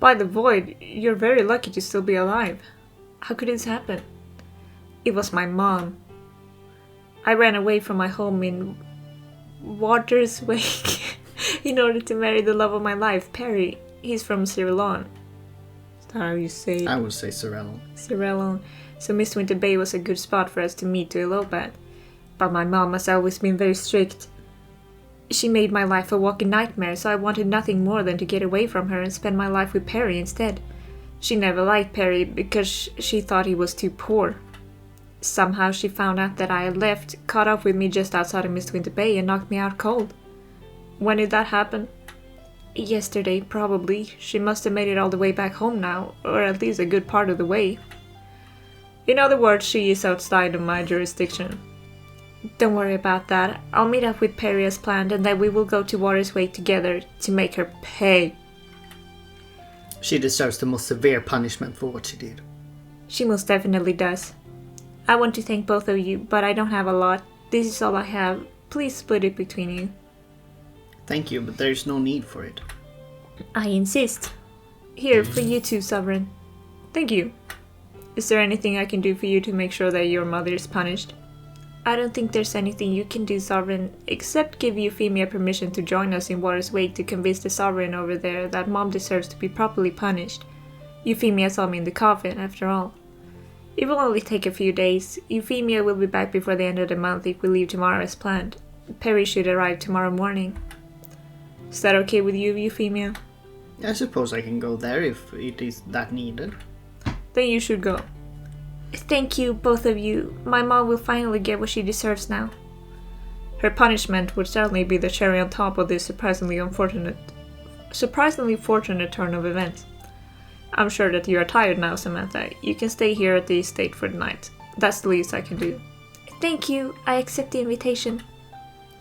By the void, you're very lucky to still be alive. How could this happen? It was my mom. I ran away from my home in Water's Wake in order to marry the love of my life, Perry. He's from Ceylon. that how you say it? I would say Sorrel. Sorrel. So Mistwinter Bay was a good spot for us to meet to elope at. But my mom has always been very strict. She made my life a walking nightmare, so I wanted nothing more than to get away from her and spend my life with Perry instead. She never liked Perry because she thought he was too poor. Somehow she found out that I had left, caught up with me just outside of Mistwinter Bay and knocked me out cold. When did that happen? Yesterday, probably. She must have made it all the way back home now, or at least a good part of the way. In other words, she is outside of my jurisdiction. Don't worry about that. I'll meet up with Perry as planned, and then we will go to Water's Way together to make her pay. She deserves the most severe punishment for what she did. She most definitely does. I want to thank both of you, but I don't have a lot. This is all I have. Please split it between you. Thank you, but there's no need for it. I insist. Here, for you too, Sovereign. Thank you. Is there anything I can do for you to make sure that your mother is punished? I don't think there's anything you can do, Sovereign, except give Euphemia permission to join us in Water's Wake to convince the Sovereign over there that Mom deserves to be properly punished. Euphemia saw me in the coffin, after all. It will only take a few days. Euphemia will be back before the end of the month if we leave tomorrow as planned. Perry should arrive tomorrow morning. Is that okay with you, Euphemia? I suppose I can go there if it is that needed. Then you should go. Thank you, both of you. My mom will finally get what she deserves now. Her punishment would certainly be the cherry on top of this surprisingly fortunate turn of events. I'm sure that you are tired now, Samantha. You can stay here at the estate for the night. That's the least I can do. Thank you. I accept the invitation.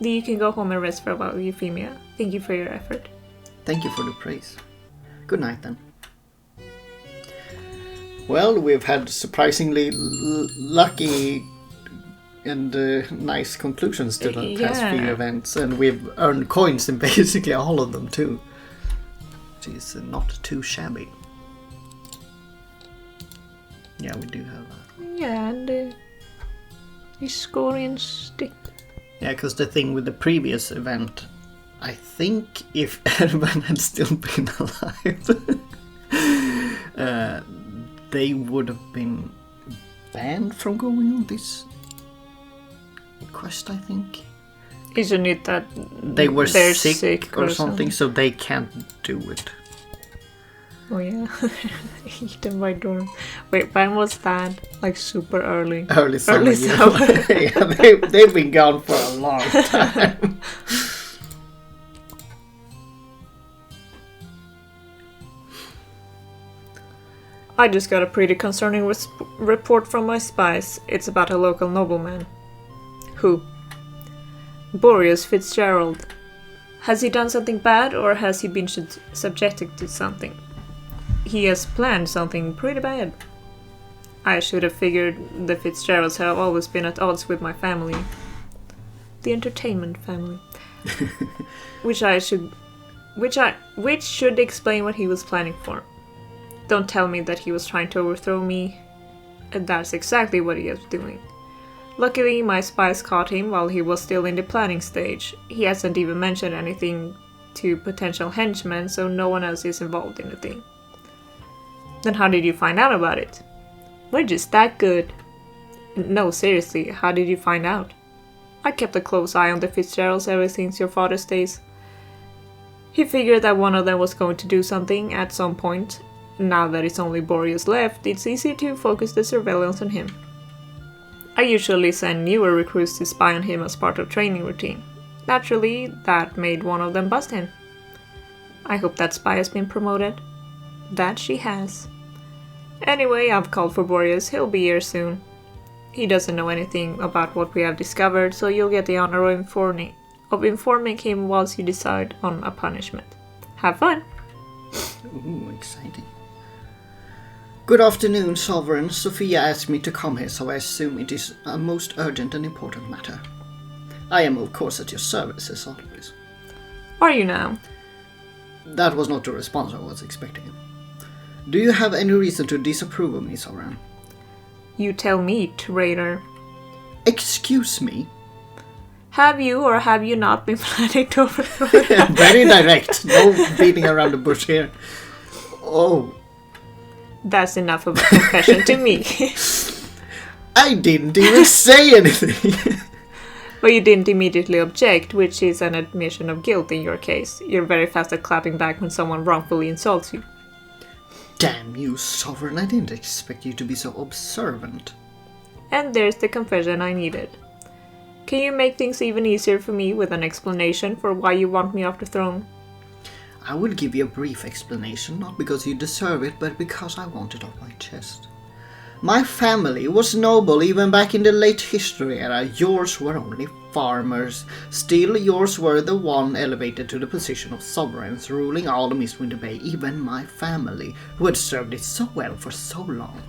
Then you can go home and rest for a while, Euphemia. Thank you for your effort. Thank you for the praise. Good night then. Well, we've had surprisingly lucky and nice conclusions to the past few events, and we've earned coins in basically all of them too, which is not too shabby. Yeah, we do have that. Yeah, and the Scorian stick. Yeah, because the thing with the previous event, I think if Ervan had still been alive, they would have been banned from going on this quest, I think. Isn't it that they were they're sick or something, so they can't do it. Oh yeah, eaten by Dorm. Wait, when was that? Like super early? Early summer. Early summer. Yeah, they've been gone for a long time. I just got a pretty concerning report from my spies. It's about a local nobleman. Who? Boreas Fitzgerald. Has he done something bad, or has he been subjected to something? He has planned something pretty bad. I should have figured the Fitzgeralds have always been at odds with my family. The entertainment family. which should explain what he was planning for. Don't tell me that he was trying to overthrow me. And that's exactly what he was doing. Luckily, my spies caught him while he was still in the planning stage. He hasn't even mentioned anything to potential henchmen, so no one else is involved in the thing. Then how did you find out about it? We're just that good. No, seriously, how did you find out? I kept a close eye on the Fitzgeralds ever since your father's days. He figured that one of them was going to do something at some point. Now that it's only Boreas left, it's easy to focus the surveillance on him. I usually send newer recruits to spy on him as part of training routine. Naturally, that made one of them bust him. I hope that spy has been promoted. That she has. Anyway, I've called for Boreas. He'll be here soon. He doesn't know anything about what we have discovered, so you'll get the honor of informing him whilst you decide on a punishment. Have fun! Ooh, exciting. Good afternoon, Sovereign. Sophia asked me to come here, so I assume it is a most urgent and important matter. I am, of course, at your service, as always. Are you now? That was not the response I was expecting. Do you have any reason to disapprove of me, Sovereign? You tell me, traitor. Excuse me? Have you or have you not been planning to overthrow her? Very direct. No beating around the bush here. Oh. That's enough of a confession to me. I didn't even say anything. But you didn't immediately object, which is an admission of guilt in your case. You're very fast at clapping back when someone wrongfully insults you. Damn you, Sovereign, I didn't expect you to be so observant. And there's the confession I needed. Can you make things even easier for me with an explanation for why you want me off the throne? I will give you a brief explanation, not because you deserve it, but because I want it off my chest. My family was noble even back in the late history era. Yours were only farmers. Still, yours were the one elevated to the position of sovereigns, ruling all of Mistwinter Bay, even my family, who had served it so well for so long.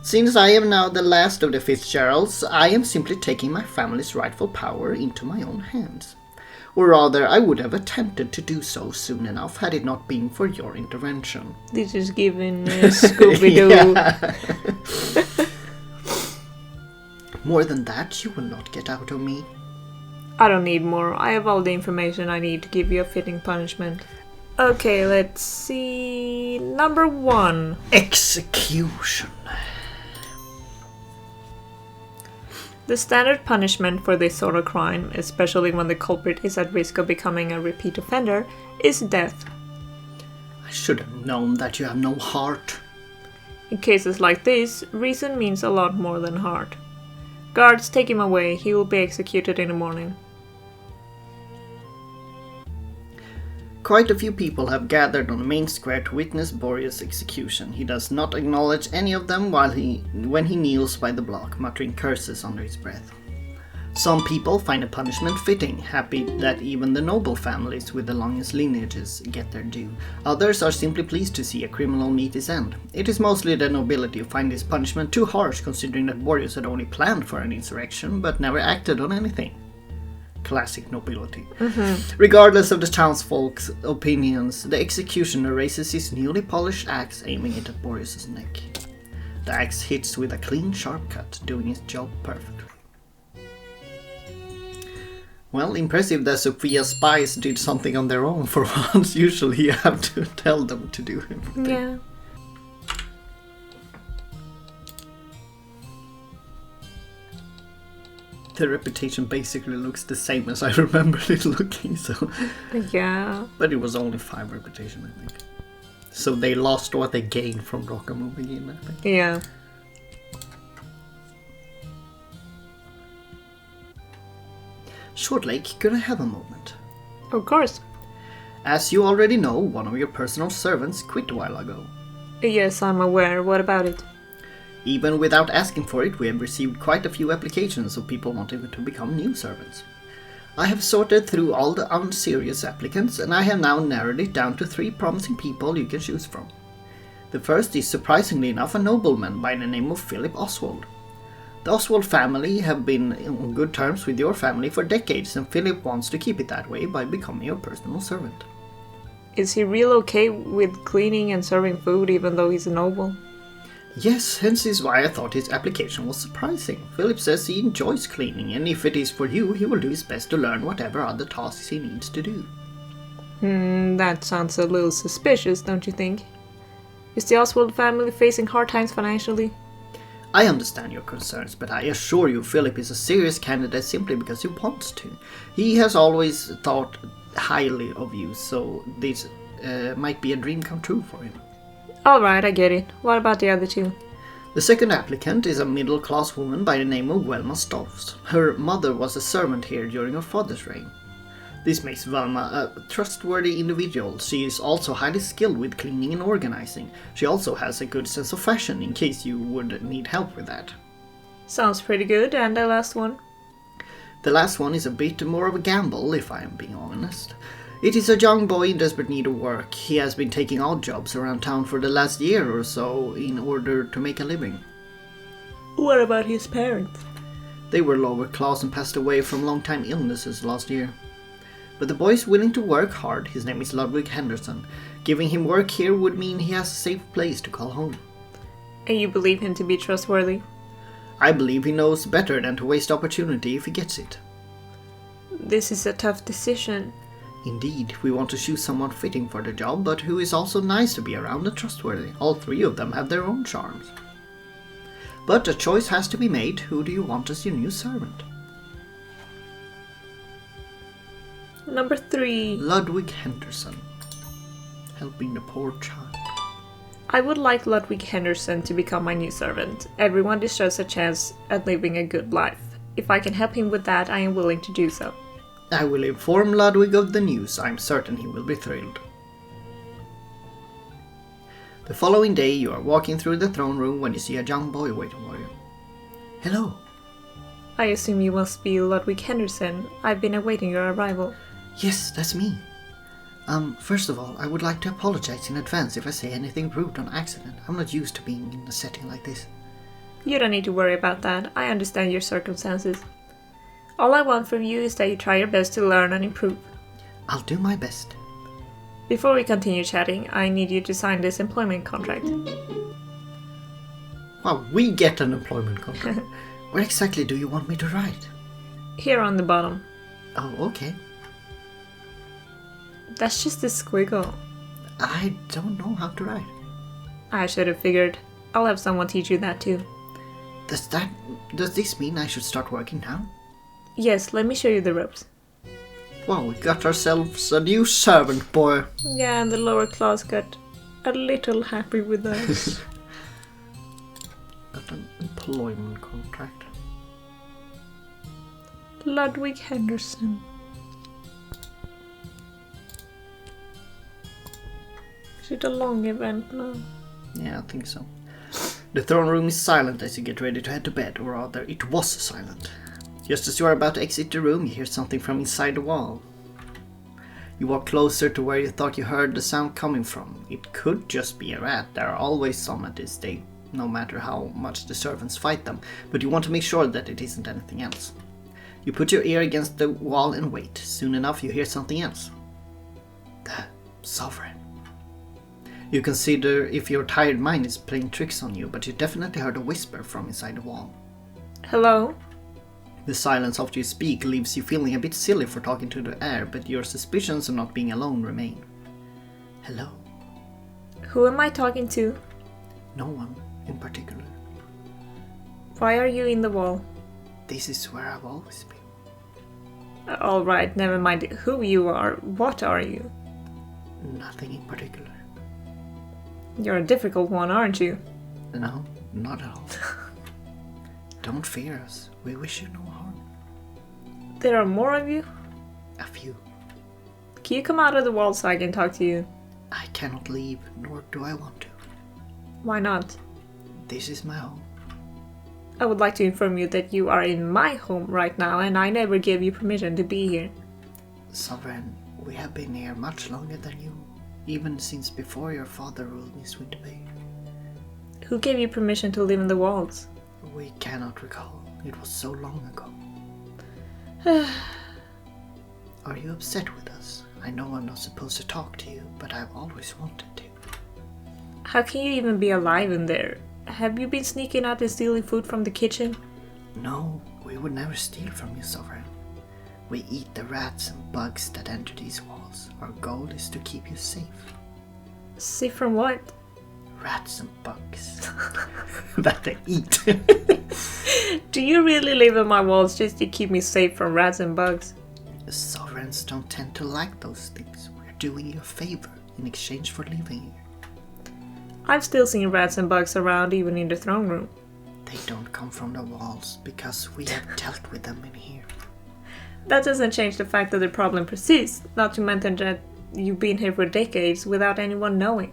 Since I am now the last of the Fitzgeralds, I am simply taking my family's rightful power into my own hands. Or rather, I would have attempted to do so soon enough had it not been for your intervention. This is giving Scooby-Doo. More than that, you will not get out of me. I don't need more. I have all the information I need to give you a fitting punishment. Okay, let's see... Number 1. Execution. The standard punishment for this sort of crime, especially when the culprit is at risk of becoming a repeat offender, is death. I should have known that you have no heart. In cases like this, reason means a lot more than heart. Guards, take him away. He will be executed in the morning. Quite a few people have gathered on the main square to witness Boreas' execution. He does not acknowledge any of them when he kneels by the block, muttering curses under his breath. Some people find the punishment fitting, happy that even the noble families with the longest lineages get their due. Others are simply pleased to see a criminal meet his end. It is mostly the nobility who find this punishment too harsh, considering that Boreas had only planned for an insurrection but never acted on anything. Classic nobility. Regardless of the townsfolk's opinions, the executioner raises his newly polished axe, aiming it at Boreas' neck. The axe hits with a clean, sharp cut, doing its job perfectly. Well, impressive that Sophia's spies did something on their own for once. Usually you have to tell them to do everything. Yeah. The reputation basically looks the same as I remembered it looking, so... Yeah. But it was only 5 reputation, I think. So they lost what they gained from Rockham moving in, I think. Yeah. Swordlake, could I have a moment? Of course. As you already know, one of your personal servants quit a while ago. Yes, I'm aware. What about it? Even without asking for it, we have received quite a few applications of people wanting to become new servants. I have sorted through all the unserious applicants, and I have now narrowed it down to 3 promising people you can choose from. The first is, surprisingly enough, a nobleman by the name of Philip Oswald. The Oswald family have been on good terms with your family for decades, and Philip wants to keep it that way by becoming your personal servant. Is he real okay with cleaning and serving food even though he's a noble? Yes, hence is why I thought his application was surprising. Philip says he enjoys cleaning, and if it is for you, he will do his best to learn whatever other tasks he needs to do. That sounds a little suspicious, don't you think? Is the Oswald family facing hard times financially? I understand your concerns, but I assure you Philip is a serious candidate simply because he wants to. He has always thought highly of you, so this might be a dream come true for him. Alright, I get it. What about the other 2? The second applicant is a middle-class woman by the name of Velma Stoffs. Her mother was a servant here during her father's reign. This makes Velma a trustworthy individual. She is also highly skilled with cleaning and organizing. She also has a good sense of fashion, in case you would need help with that. Sounds pretty good. And the last one? The last one is a bit more of a gamble, if I am being honest. It is a young boy in desperate need of work. He has been taking odd jobs around town for the last year or so in order to make a living. What about his parents? They were lower class and passed away from long-time illnesses last year. But the boy is willing to work hard. His name is Ludwig Henderson. Giving him work here would mean he has a safe place to call home. And you believe him to be trustworthy? I believe he knows better than to waste opportunity if he gets it. This is a tough decision. Indeed, we want to choose someone fitting for the job, but who is also nice to be around and trustworthy. All three of them have their own charms. But a choice has to be made. Who do you want as your new servant? Number 3. Ludwig Henderson. Helping the poor child. I would like Ludwig Henderson to become my new servant. Everyone deserves a chance at living a good life. If I can help him with that, I am willing to do so. I will inform Ludwig of the news. I'm certain he will be thrilled. The following day, you are walking through the throne room when you see a young boy waiting for you. Hello. I assume you must be Ludwig Henderson. I've been awaiting your arrival. Yes, that's me. First of all, I would like to apologize in advance if I say anything rude on accident. I'm not used to being in a setting like this. You don't need to worry about that. I understand your circumstances. All I want from you is that you try your best to learn and improve. I'll do my best. Before we continue chatting, I need you to sign this employment contract. Wow, we get an employment contract. Where exactly do you want me to write? Here on the bottom. Oh, okay. That's just a squiggle. I don't know how to write. I should have figured. I'll have someone teach you that too. Does this mean I should start working now? Yes, let me show you the ropes. Wow, we got ourselves a new servant boy. Yeah, and the lower class got a little happy with us. Got an employment contract. Ludwig Henderson. Is it a long event now? Yeah, I think so. The throne room is silent as you get ready to head to bed, or rather, it was silent. Just as you are about to exit the room, you hear something from inside the wall. You walk closer to where you thought you heard the sound coming from. It could just be a rat. There are always some at this day, no matter how much the servants fight them, but you want to make sure that it isn't anything else. You put your ear against the wall and wait. Soon enough, you hear something else. The Sovereign. You consider if your tired mind is playing tricks on you, but you definitely heard a whisper from inside the wall. Hello? The silence after you speak leaves you feeling a bit silly for talking to the air, but your suspicions of not being alone remain. Hello? Who am I talking to? No one in particular. Why are you in the wall? This is where I've always been. Alright, never mind who you are. What are you? Nothing in particular. You're a difficult one, aren't you? No, not at all. Don't fear us. We wish you no harm. There are more of you? A few. Can you come out of the wall so I can talk to you? I cannot leave, nor do I want to. Why not? This is my home. I would like to inform you that you are in my home right now and I never gave you permission to be here. Sovereign, we have been here much longer than you, even since before your father ruled Mistwinter Bay. Who gave you permission to live in the walls? We cannot recall. It was so long ago. Are you upset with us? I know I'm not supposed to talk to you, but I've always wanted to. How can you even be alive in there? Have you been sneaking out and stealing food from the kitchen? No, we would never steal from you, Sovereign. We eat the rats and bugs that enter these walls. Our goal is to keep you safe. Safe from what? Rats and bugs that they eat. Do you really live in my walls just to keep me safe from rats and bugs? Sovereigns don't tend to like those things. We're doing you a favor in exchange for living here. I've still seen rats and bugs around even in the throne room. They don't come from the walls because we have dealt with them in here. That doesn't change the fact that the problem persists, not to mention that you've been here for decades without anyone knowing.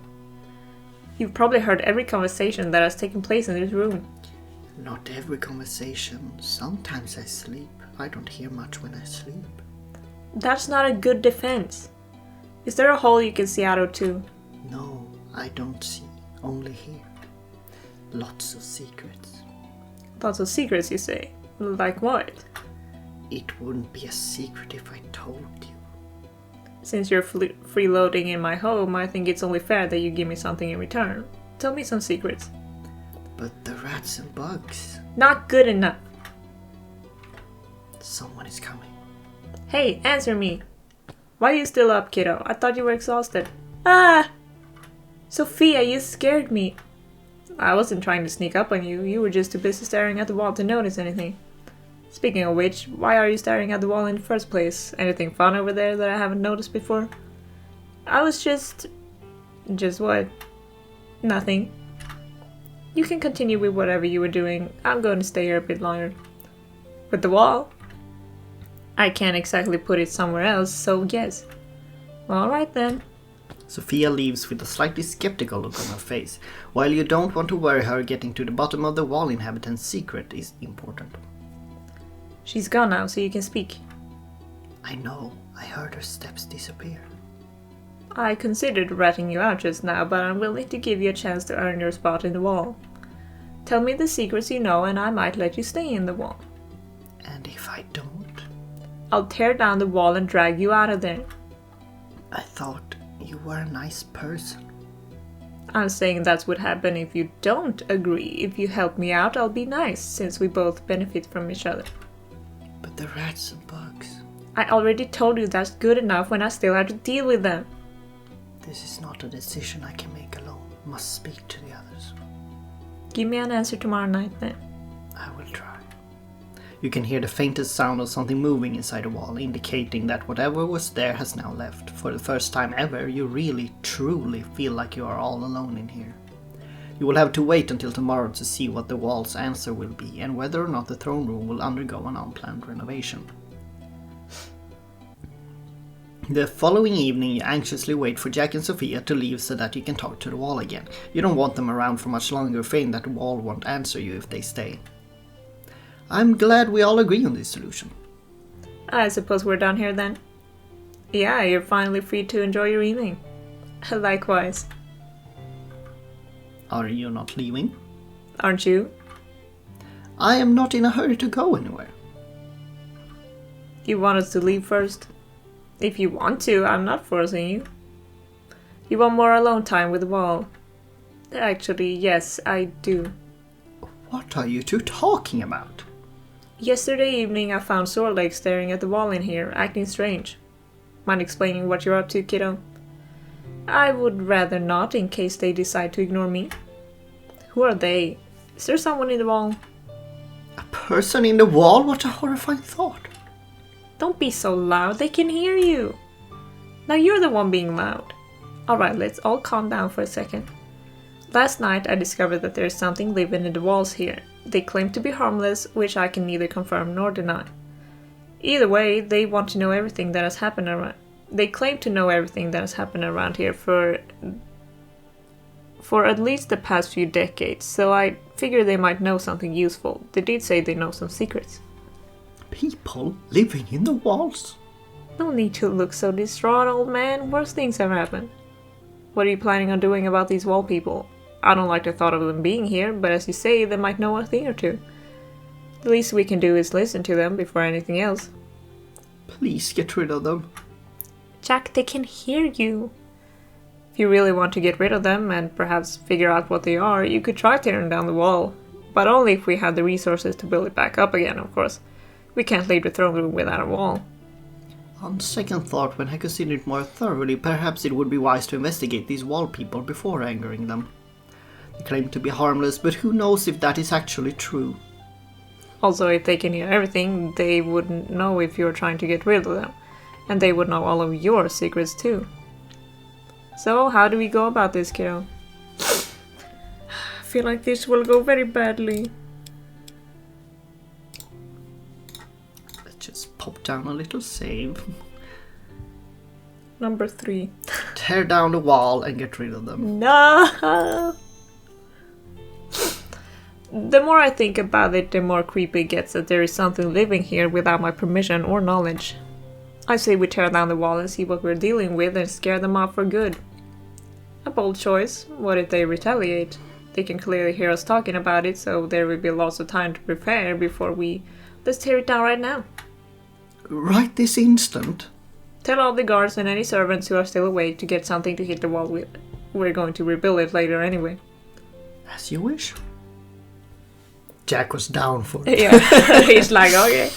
You've probably heard every conversation that has taken place in this room. Not every conversation. Sometimes I sleep. I don't hear much when I sleep. That's not a good defense. Is there a hole you can see out of too? No, I don't see. Only hear. Lots of secrets. Lots of secrets, you say? Like what? It wouldn't be a secret if I told you. Since you're freeloading in my home, I think it's only fair that you give me something in return. Tell me some secrets. But the rats and bugs. Not good enough. Someone is coming. Hey, answer me. Why are you still up, kiddo? I thought you were exhausted. Ah! Sophia, you scared me. I wasn't trying to sneak up on you. You were just too busy staring at the wall to notice anything. Speaking of which, why are you staring at the wall in the first place? Anything fun over there that I haven't noticed before? I was just... Just what? Nothing. You can continue with whatever you were doing. I'm going to stay here a bit longer. With the wall? I can't exactly put it somewhere else, so yes. Alright then. Sophia leaves with a slightly skeptical look on her face. While you don't want to worry her, getting to the bottom of the wall inhabitant's secret is important. She's gone now, so you can speak. I know. I heard her steps disappear. I considered ratting you out just now, but I'm willing to give you a chance to earn your spot in the wall. Tell me the secrets you know and I might let you stay in the wall. And if I don't? I'll tear down the wall and drag you out of there. I thought you were a nice person. I'm saying that's what happen if you don't agree. If you help me out, I'll be nice, since we both benefit from each other. But the rats and bugs... I already told you that's good enough when I still have to deal with them. This is not a decision I can make alone. Must speak to the others. Give me an answer tomorrow night then. I will try. You can hear the faintest sound of something moving inside the wall, indicating that whatever was there has now left. For the first time ever, you really, truly feel like you are all alone in here. You will have to wait until tomorrow to see what the wall's answer will be, and whether or not the throne room will undergo an unplanned renovation. The following evening, you anxiously wait for Jack and Sophia to leave so that you can talk to the wall again. You don't want them around for much longer, fearing that the wall won't answer you if they stay. I'm glad we all agree on this solution. I suppose we're done here then? Yeah, you're finally free to enjoy your evening. Likewise. Are you not leaving? Aren't you? I am not in a hurry to go anywhere. You want us to leave first? If you want to, I'm not forcing you. You want more alone time with the wall? Actually, yes, I do. What are you two talking about? Yesterday evening I found Swordlake staring at the wall in here, acting strange. Mind explaining what you're up to, kiddo? I would rather not, in case they decide to ignore me. Who are they? Is there someone in the wall? A person in the wall? What a horrifying thought. Don't be so loud, they can hear you. Now you're the one being loud. Alright, let's all calm down for a second. Last night I discovered that there is something living in the walls here. They claim to be harmless, which I can neither confirm nor deny. Either way, they want to know everything that has happened around. They claim to know everything that has happened around here for at least the past few decades, so I figure they might know something useful. They did say they know some secrets. People living in the walls? No need to look so distraught, old man. Worse things have happened. What are you planning on doing about these wall people? I don't like the thought of them being here, but as you say, they might know a thing or two. The least we can do is listen to them before anything else. Please get rid of them. Jack, they can hear you. If you really want to get rid of them and perhaps figure out what they are, you could try tearing down the wall. But only if we have the resources to build it back up again, of course. We can't leave the throne room without a wall. On second thought, when I consider it more thoroughly, perhaps it would be wise to investigate these wall people before angering them. They claim to be harmless, but who knows if that is actually true. Also, if they can hear everything, they wouldn't know if you're trying to get rid of them. And they would know all of your secrets too. So, how do we go about this, kiddo? I feel like this will go very badly. Let's just pop down a little save. Number 3. Tear down the wall and get rid of them. No! The more I think about it, the more creepy it gets that there is something living here without my permission or knowledge. I say we tear down the wall and see what we're dealing with and scare them off for good. A bold choice. What if they retaliate? They can clearly hear us talking about it, so there will be lots of time to prepare before we... Let's tear it down right now. Right this instant? Tell all the guards and any servants who are still awake to get something to hit the wall with. We're going to rebuild it later anyway. As you wish. Jack was down for it. Yeah, he's like, okay.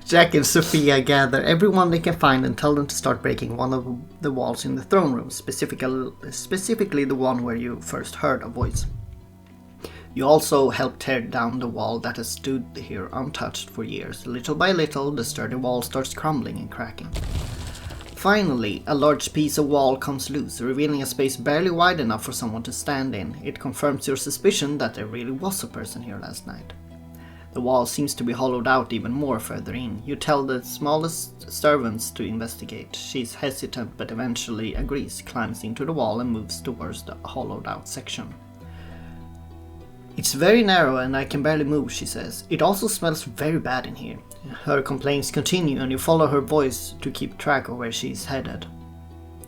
Jack and Sophia gather everyone they can find and tell them to start breaking one of the walls in the throne room, specifically the one where you first heard a voice. You also help tear down the wall that has stood here untouched for years. Little by little, the sturdy wall starts crumbling and cracking. Finally, a large piece of wall comes loose, revealing a space barely wide enough for someone to stand in. It confirms your suspicion that there really was a person here last night. The wall seems to be hollowed out even more further in. You tell the smallest servants to investigate. She's hesitant but eventually agrees, climbs into the wall and moves towards the hollowed out section. It's very narrow and I can barely move, she says. It also smells very bad in here. Her complaints continue and you follow her voice to keep track of where she's headed.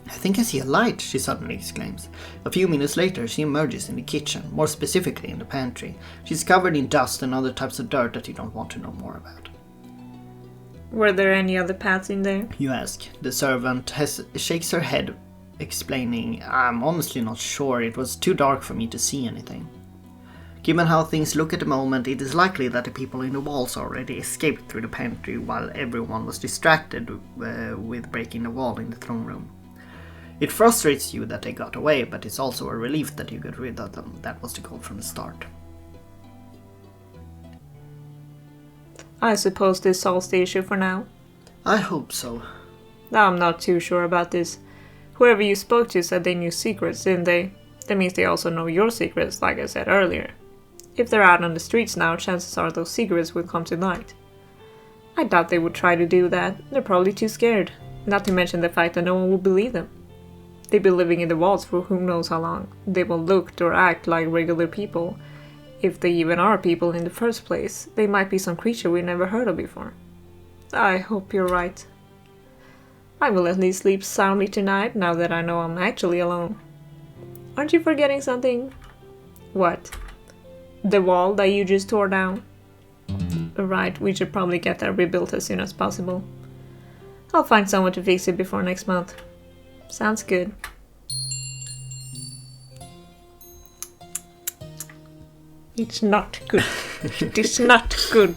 I think I see a light, she suddenly exclaims. A few minutes later she emerges in the kitchen, more specifically in the pantry. She's covered in dust and other types of dirt that you don't want to know more about. Were there any other paths in there? You ask. The servant shakes her head, explaining, I'm honestly not sure, it was too dark for me to see anything. Given how things look at the moment, it is likely that the people in the walls already escaped through the pantry while everyone was distracted with breaking the wall in the throne room. It frustrates you that they got away, but it's also a relief that you got rid of them. That was the goal from the start. I suppose this solves the issue for now. I hope so. I'm not too sure about this. Whoever you spoke to said they knew secrets, didn't they? That means they also know your secrets, like I said earlier. If they're out on the streets now, chances are those secrets will come to light. I doubt they would try to do that. They're probably too scared. Not to mention the fact that no one will believe them. They've been living in the walls for who knows how long. They will look or act like regular people. If they even are people in the first place, they might be some creature we never heard of before. I hope you're right. I will at least sleep soundly tonight, now that I know I'm actually alone. Aren't you forgetting something? What? The wall that you just tore down? Right, we should probably get that rebuilt as soon as possible. I'll find someone to fix it before next month. Sounds good. It's not good. It is not good.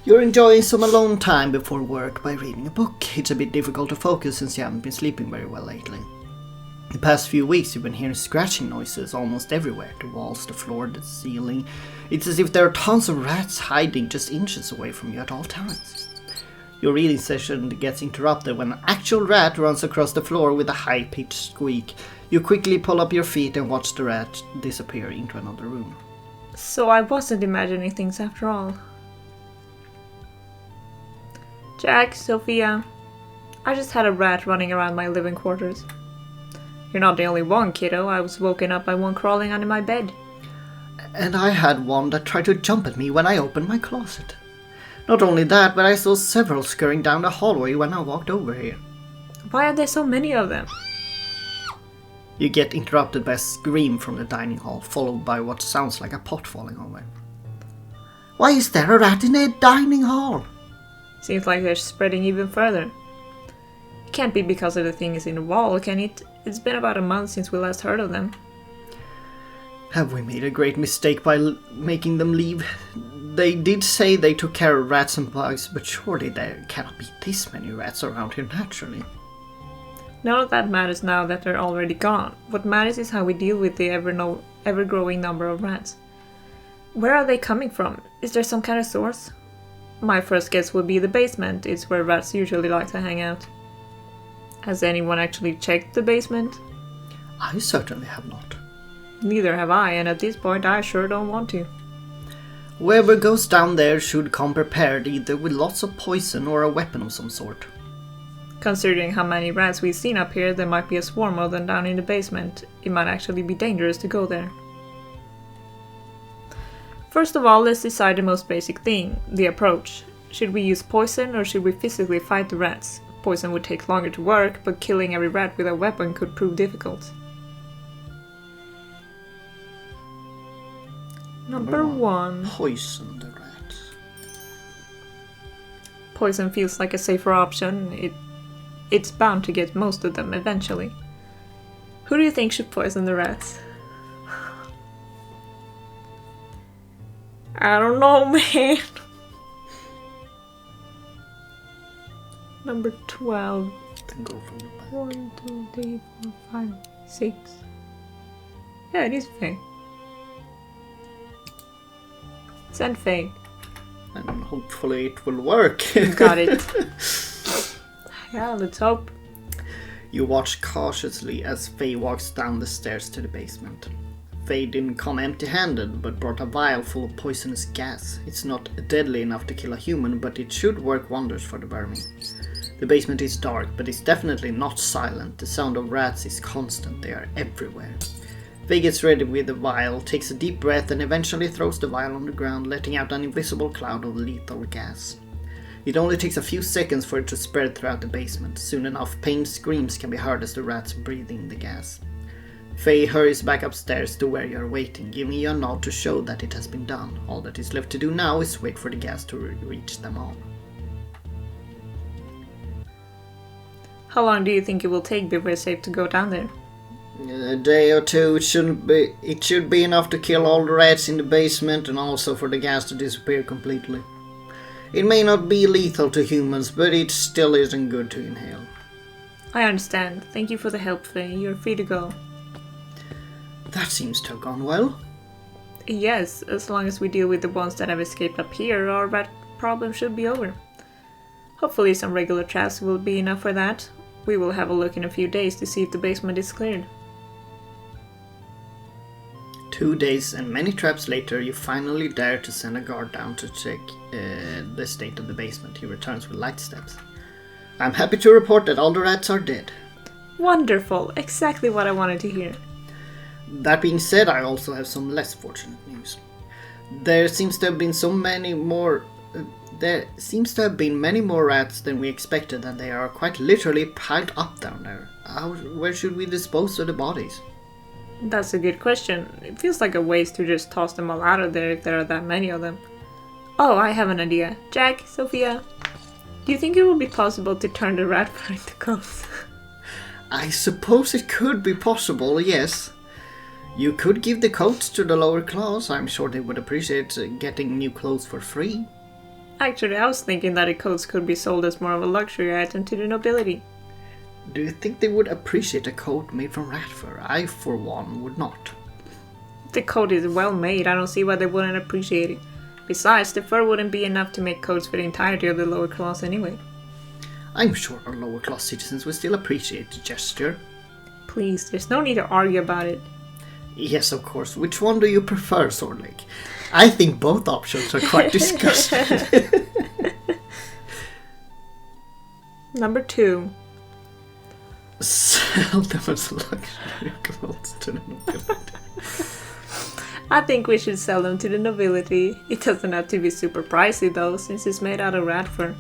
You're enjoying some alone time before work by reading a book. It's a bit difficult to focus since you haven't been sleeping very well lately. The past few weeks you've been hearing scratching noises almost everywhere. The walls, the floor, the ceiling. It's as if there are tons of rats hiding just inches away from you at all times. Your reading session gets interrupted when an actual rat runs across the floor with a high-pitched squeak. You quickly pull up your feet and watch the rat disappear into another room. So I wasn't imagining things after all. Jack, Sophia, I just had a rat running around my living quarters. You're not the only one, kiddo. I was woken up by one crawling under my bed. And I had one that tried to jump at me when I opened my closet. Not only that, but I saw several scurrying down the hallway when I walked over here. Why are there so many of them? You get interrupted by a scream from the dining hall, followed by what sounds like a pot falling over. Why is there a rat in the dining hall? Seems like they're spreading even further. It can't be because of the things in the wall, can it? It's been about a month since we last heard of them. Have we made a great mistake by making them leave? They did say they took care of rats and bugs, but surely there cannot be this many rats around here naturally. None of that matters now that they're already gone. What matters is how we deal with the ever-growing number of rats. Where are they coming from? Is there some kind of source? My first guess would be the basement. It's where rats usually like to hang out. Has anyone actually checked the basement? I certainly have not. Neither have I, and at this point I sure don't want to. Whoever goes down there should come prepared either with lots of poison or a weapon of some sort. Considering how many rats we've seen up here, there might be a swarm of them down in the basement. It might actually be dangerous to go there. First of all, let's decide the most basic thing, the approach. Should we use poison or should we physically fight the rats? Poison would take longer to work, but killing every rat with a weapon could prove difficult. Number 1. Poison the rats. Poison feels like a safer option. It's bound to get most of them eventually. Who do you think should poison the rats? I don't know, man. Number 12. Then go from the back. 1, 2, 3, 4, 5, 6. Yeah, it is Faye. Send Faye. And hopefully it will work. You got it. Yeah, let's hope. You watch cautiously as Faye walks down the stairs to the basement. Faye didn't come empty-handed, but brought a vial full of poisonous gas. It's not deadly enough to kill a human, but it should work wonders for the vermin. The basement is dark, but it's definitely not silent. The sound of rats is constant, they are everywhere. Faye gets ready with the vial, takes a deep breath, and eventually throws the vial on the ground, letting out an invisible cloud of lethal gas. It only takes a few seconds for it to spread throughout the basement. Soon enough, pained screams can be heard as the rats breathe in the gas. Faye hurries back upstairs to where you are waiting, giving you a nod to show that it has been done. All that is left to do now is wait for the gas to reach them all. How long do you think it will take before it's safe to go down there? A day or two. It should be enough to kill all the rats in the basement and also for the gas to disappear completely. It may not be lethal to humans, but it still isn't good to inhale. I understand. Thank you for the help, Faye. You're free to go. That seems to have gone well. Yes, as long as we deal with the ones that have escaped up here, our rat problem should be over. Hopefully some regular traps will be enough for that. We will have a look in a few days to see if the basement is cleared. 2 days and many traps later, you finally dare to send a guard down to check the state of the basement. He returns with light steps. I'm happy to report that all the rats are dead. Wonderful! Exactly what I wanted to hear. That being said, I also have some less fortunate news. There seems to have been many more rats than we expected, and they are quite literally piled up down there. Where should we dispose of the bodies? That's a good question. It feels like a waste to just toss them all out of there if there are that many of them. Oh, I have an idea. Jack, Sophia, do you think it would be possible to turn the rat fur into coats? I suppose it could be possible, yes. You could give the coats to the lower class. I'm sure they would appreciate getting new clothes for free. Actually, I was thinking that the coats could be sold as more of a luxury item to the nobility. Do you think they would appreciate a coat made from rat fur? I, for one, would not. The coat is well made. I don't see why they wouldn't appreciate it. Besides, the fur wouldn't be enough to make coats for the entirety of the lower class anyway. I'm sure our lower class citizens will still appreciate the gesture. Please, there's no need to argue about it. Yes, of course. Which one do you prefer, Swordlake? I think both options are quite disgusting. Number 2. Sell them as luxury clothes to the nobility. I think we should sell them to the nobility. It doesn't have to be super pricey though, since it's made out of rat fur.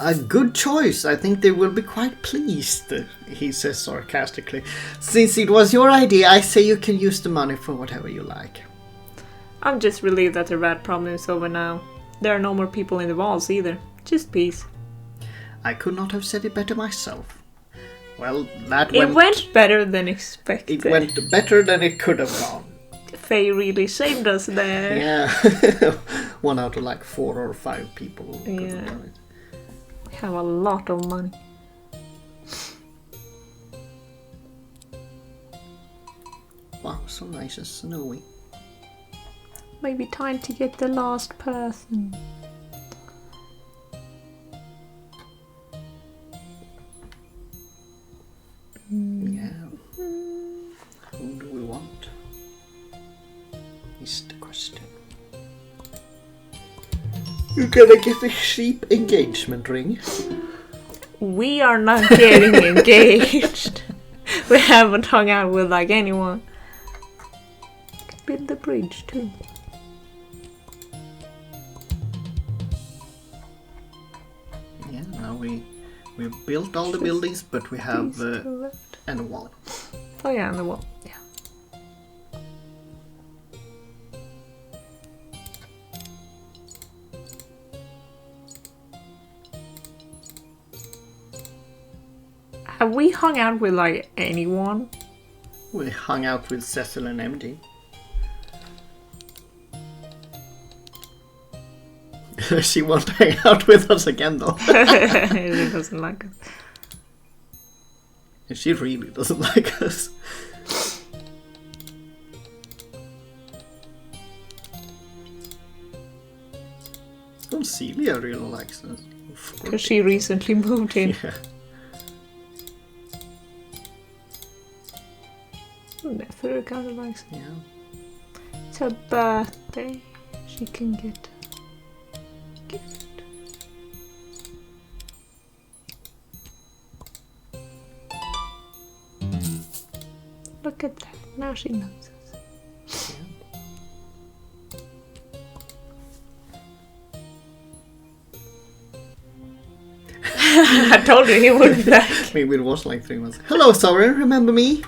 A good choice. I think they will be quite pleased, he says sarcastically. Since it was your idea, I say you can use the money for whatever you like. I'm just relieved that the rat problem is over now. There are no more people in the walls either. Just peace. I could not have said it better myself. Well, It went better than expected. It went better than it could have gone. Faye really saved us there. Yeah. 1 out of like 4 or 5 people could have done it. We have a lot of money. Wow, so nice and snowy. Maybe time to get the last person. Yeah. Who do we want? Is the question. You're gonna get a cheap engagement ring. We are not getting engaged. We haven't hung out with like anyone. Build the bridge too. Yeah, now we've built all the buildings, but we have and a wall. Oh yeah, and the wall. Yeah. Have we hung out with like anyone? We hung out with Cecil and MD. She won't hang out with us again, though. She doesn't like us. She really doesn't like us. Oh, Celia really likes us. Because she recently moved in. Yeah. Never kind of likes it. Yeah. It's her birthday. She can get a gift. Look at that. Now she knows us. I told you he would be back. Maybe it was like 3 months. Hello, Soren. Remember me?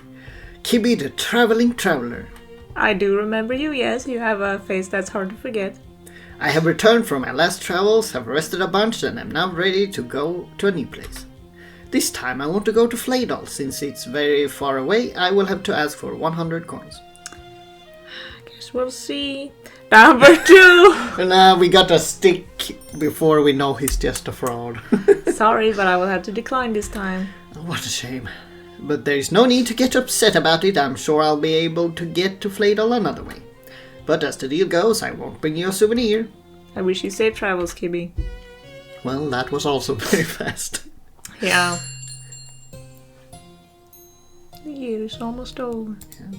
Kibby the Traveling Traveler. I do remember you, yes. You have a face that's hard to forget. I have returned from my last travels, have rested a bunch, and am now ready to go to a new place. This time I want to go to Flaydal. Since it's very far away, I will have to ask for 100 coins. Guess we'll see. Number 2! And we got a stick before we know he's just a fraud. Sorry, but I will have to decline this time. What a shame. But there is no need to get upset about it. I'm sure I'll be able to get to Flaydal another way. But as the deal goes, I won't bring you a souvenir. I wish you safe travels, Kibby. Well, that was also very fast. Yeah. The year is almost over. Yeah.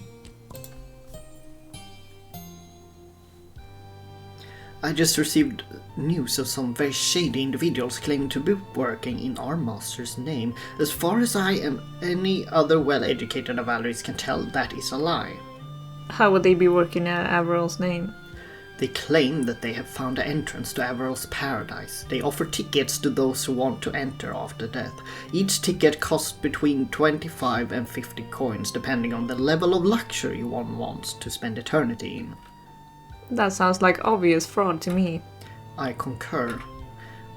I just received news of some very shady individuals claiming to be working in our master's name. As far as I and any other well-educated Avalaris can tell, that is a lie. How would they be working at Averill's name? They claim that they have found an entrance to Averill's paradise. They offer tickets to those who want to enter after death. Each ticket costs between 25 and 50 coins, depending on the level of luxury one wants to spend eternity in. That sounds like obvious fraud to me. I concur.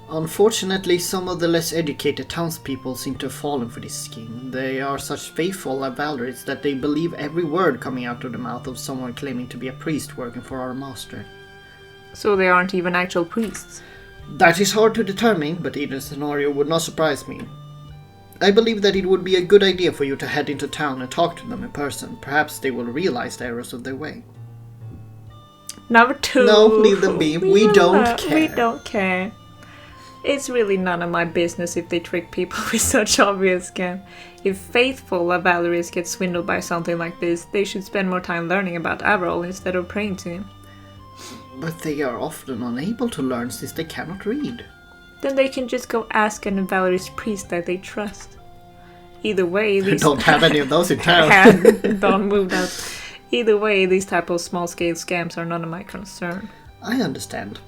Unfortunately, some of the less educated townspeople seem to have fallen for this scheme. They are such faithful Avalaris that they believe every word coming out of the mouth of someone claiming to be a priest working for our master. So they aren't even actual priests? That is hard to determine, but either scenario would not surprise me. I believe that it would be a good idea for you to head into town and talk to them in person. Perhaps they will realize the errors of their way. Number 2. No, leave them be. We don't care. We don't care. It's really none of my business if they trick people with such obvious scam. If faithful Avalaris get swindled by something like this, they should spend more time learning about Averill instead of praying to him. But they are often unable to learn since they cannot read. Then they can just go ask an Avalaris priest that they trust. Either way, They these don't have any of those in town. don't move that. Either way, these type of small-scale scams are none of my concern. I understand.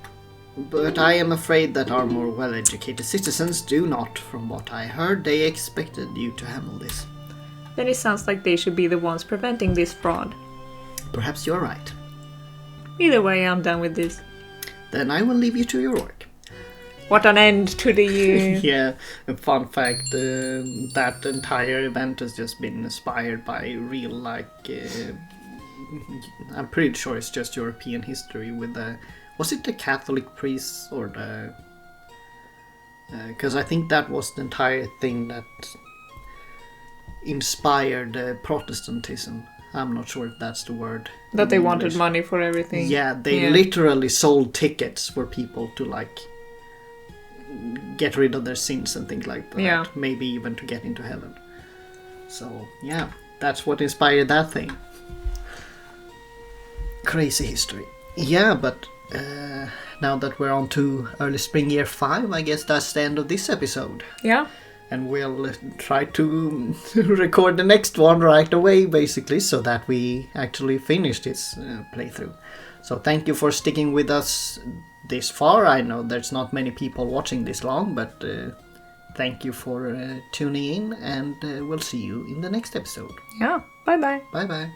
But I am afraid that our more well-educated citizens do not. From what I heard, they expected you to handle this. Then it sounds like they should be the ones preventing this fraud. Perhaps you're right. Either way, I'm done with this. Then I will leave you to your work. What an end to the year. Yeah, a fun fact, that entire event has just been inspired by real, I'm pretty sure it's just European history with the... Was it the Catholic priests or the... Because I think that was the entire thing that inspired Protestantism. I'm not sure if that's the word. That they in wanted English. money for everything. Yeah, they literally sold tickets for people to get rid of their sins and things like that. Yeah. Maybe even to get into heaven. So, yeah, that's what inspired that thing. Crazy history. Yeah, but now that we're on to early spring year 5, I guess that's the end of this episode. Yeah. And we'll try to record the next one right away, basically, so that we actually finish this playthrough. So thank you for sticking with us this far. I know there's not many people watching this long, but thank you for tuning in, and we'll see you in the next episode. Yeah. Bye-bye. Bye-bye.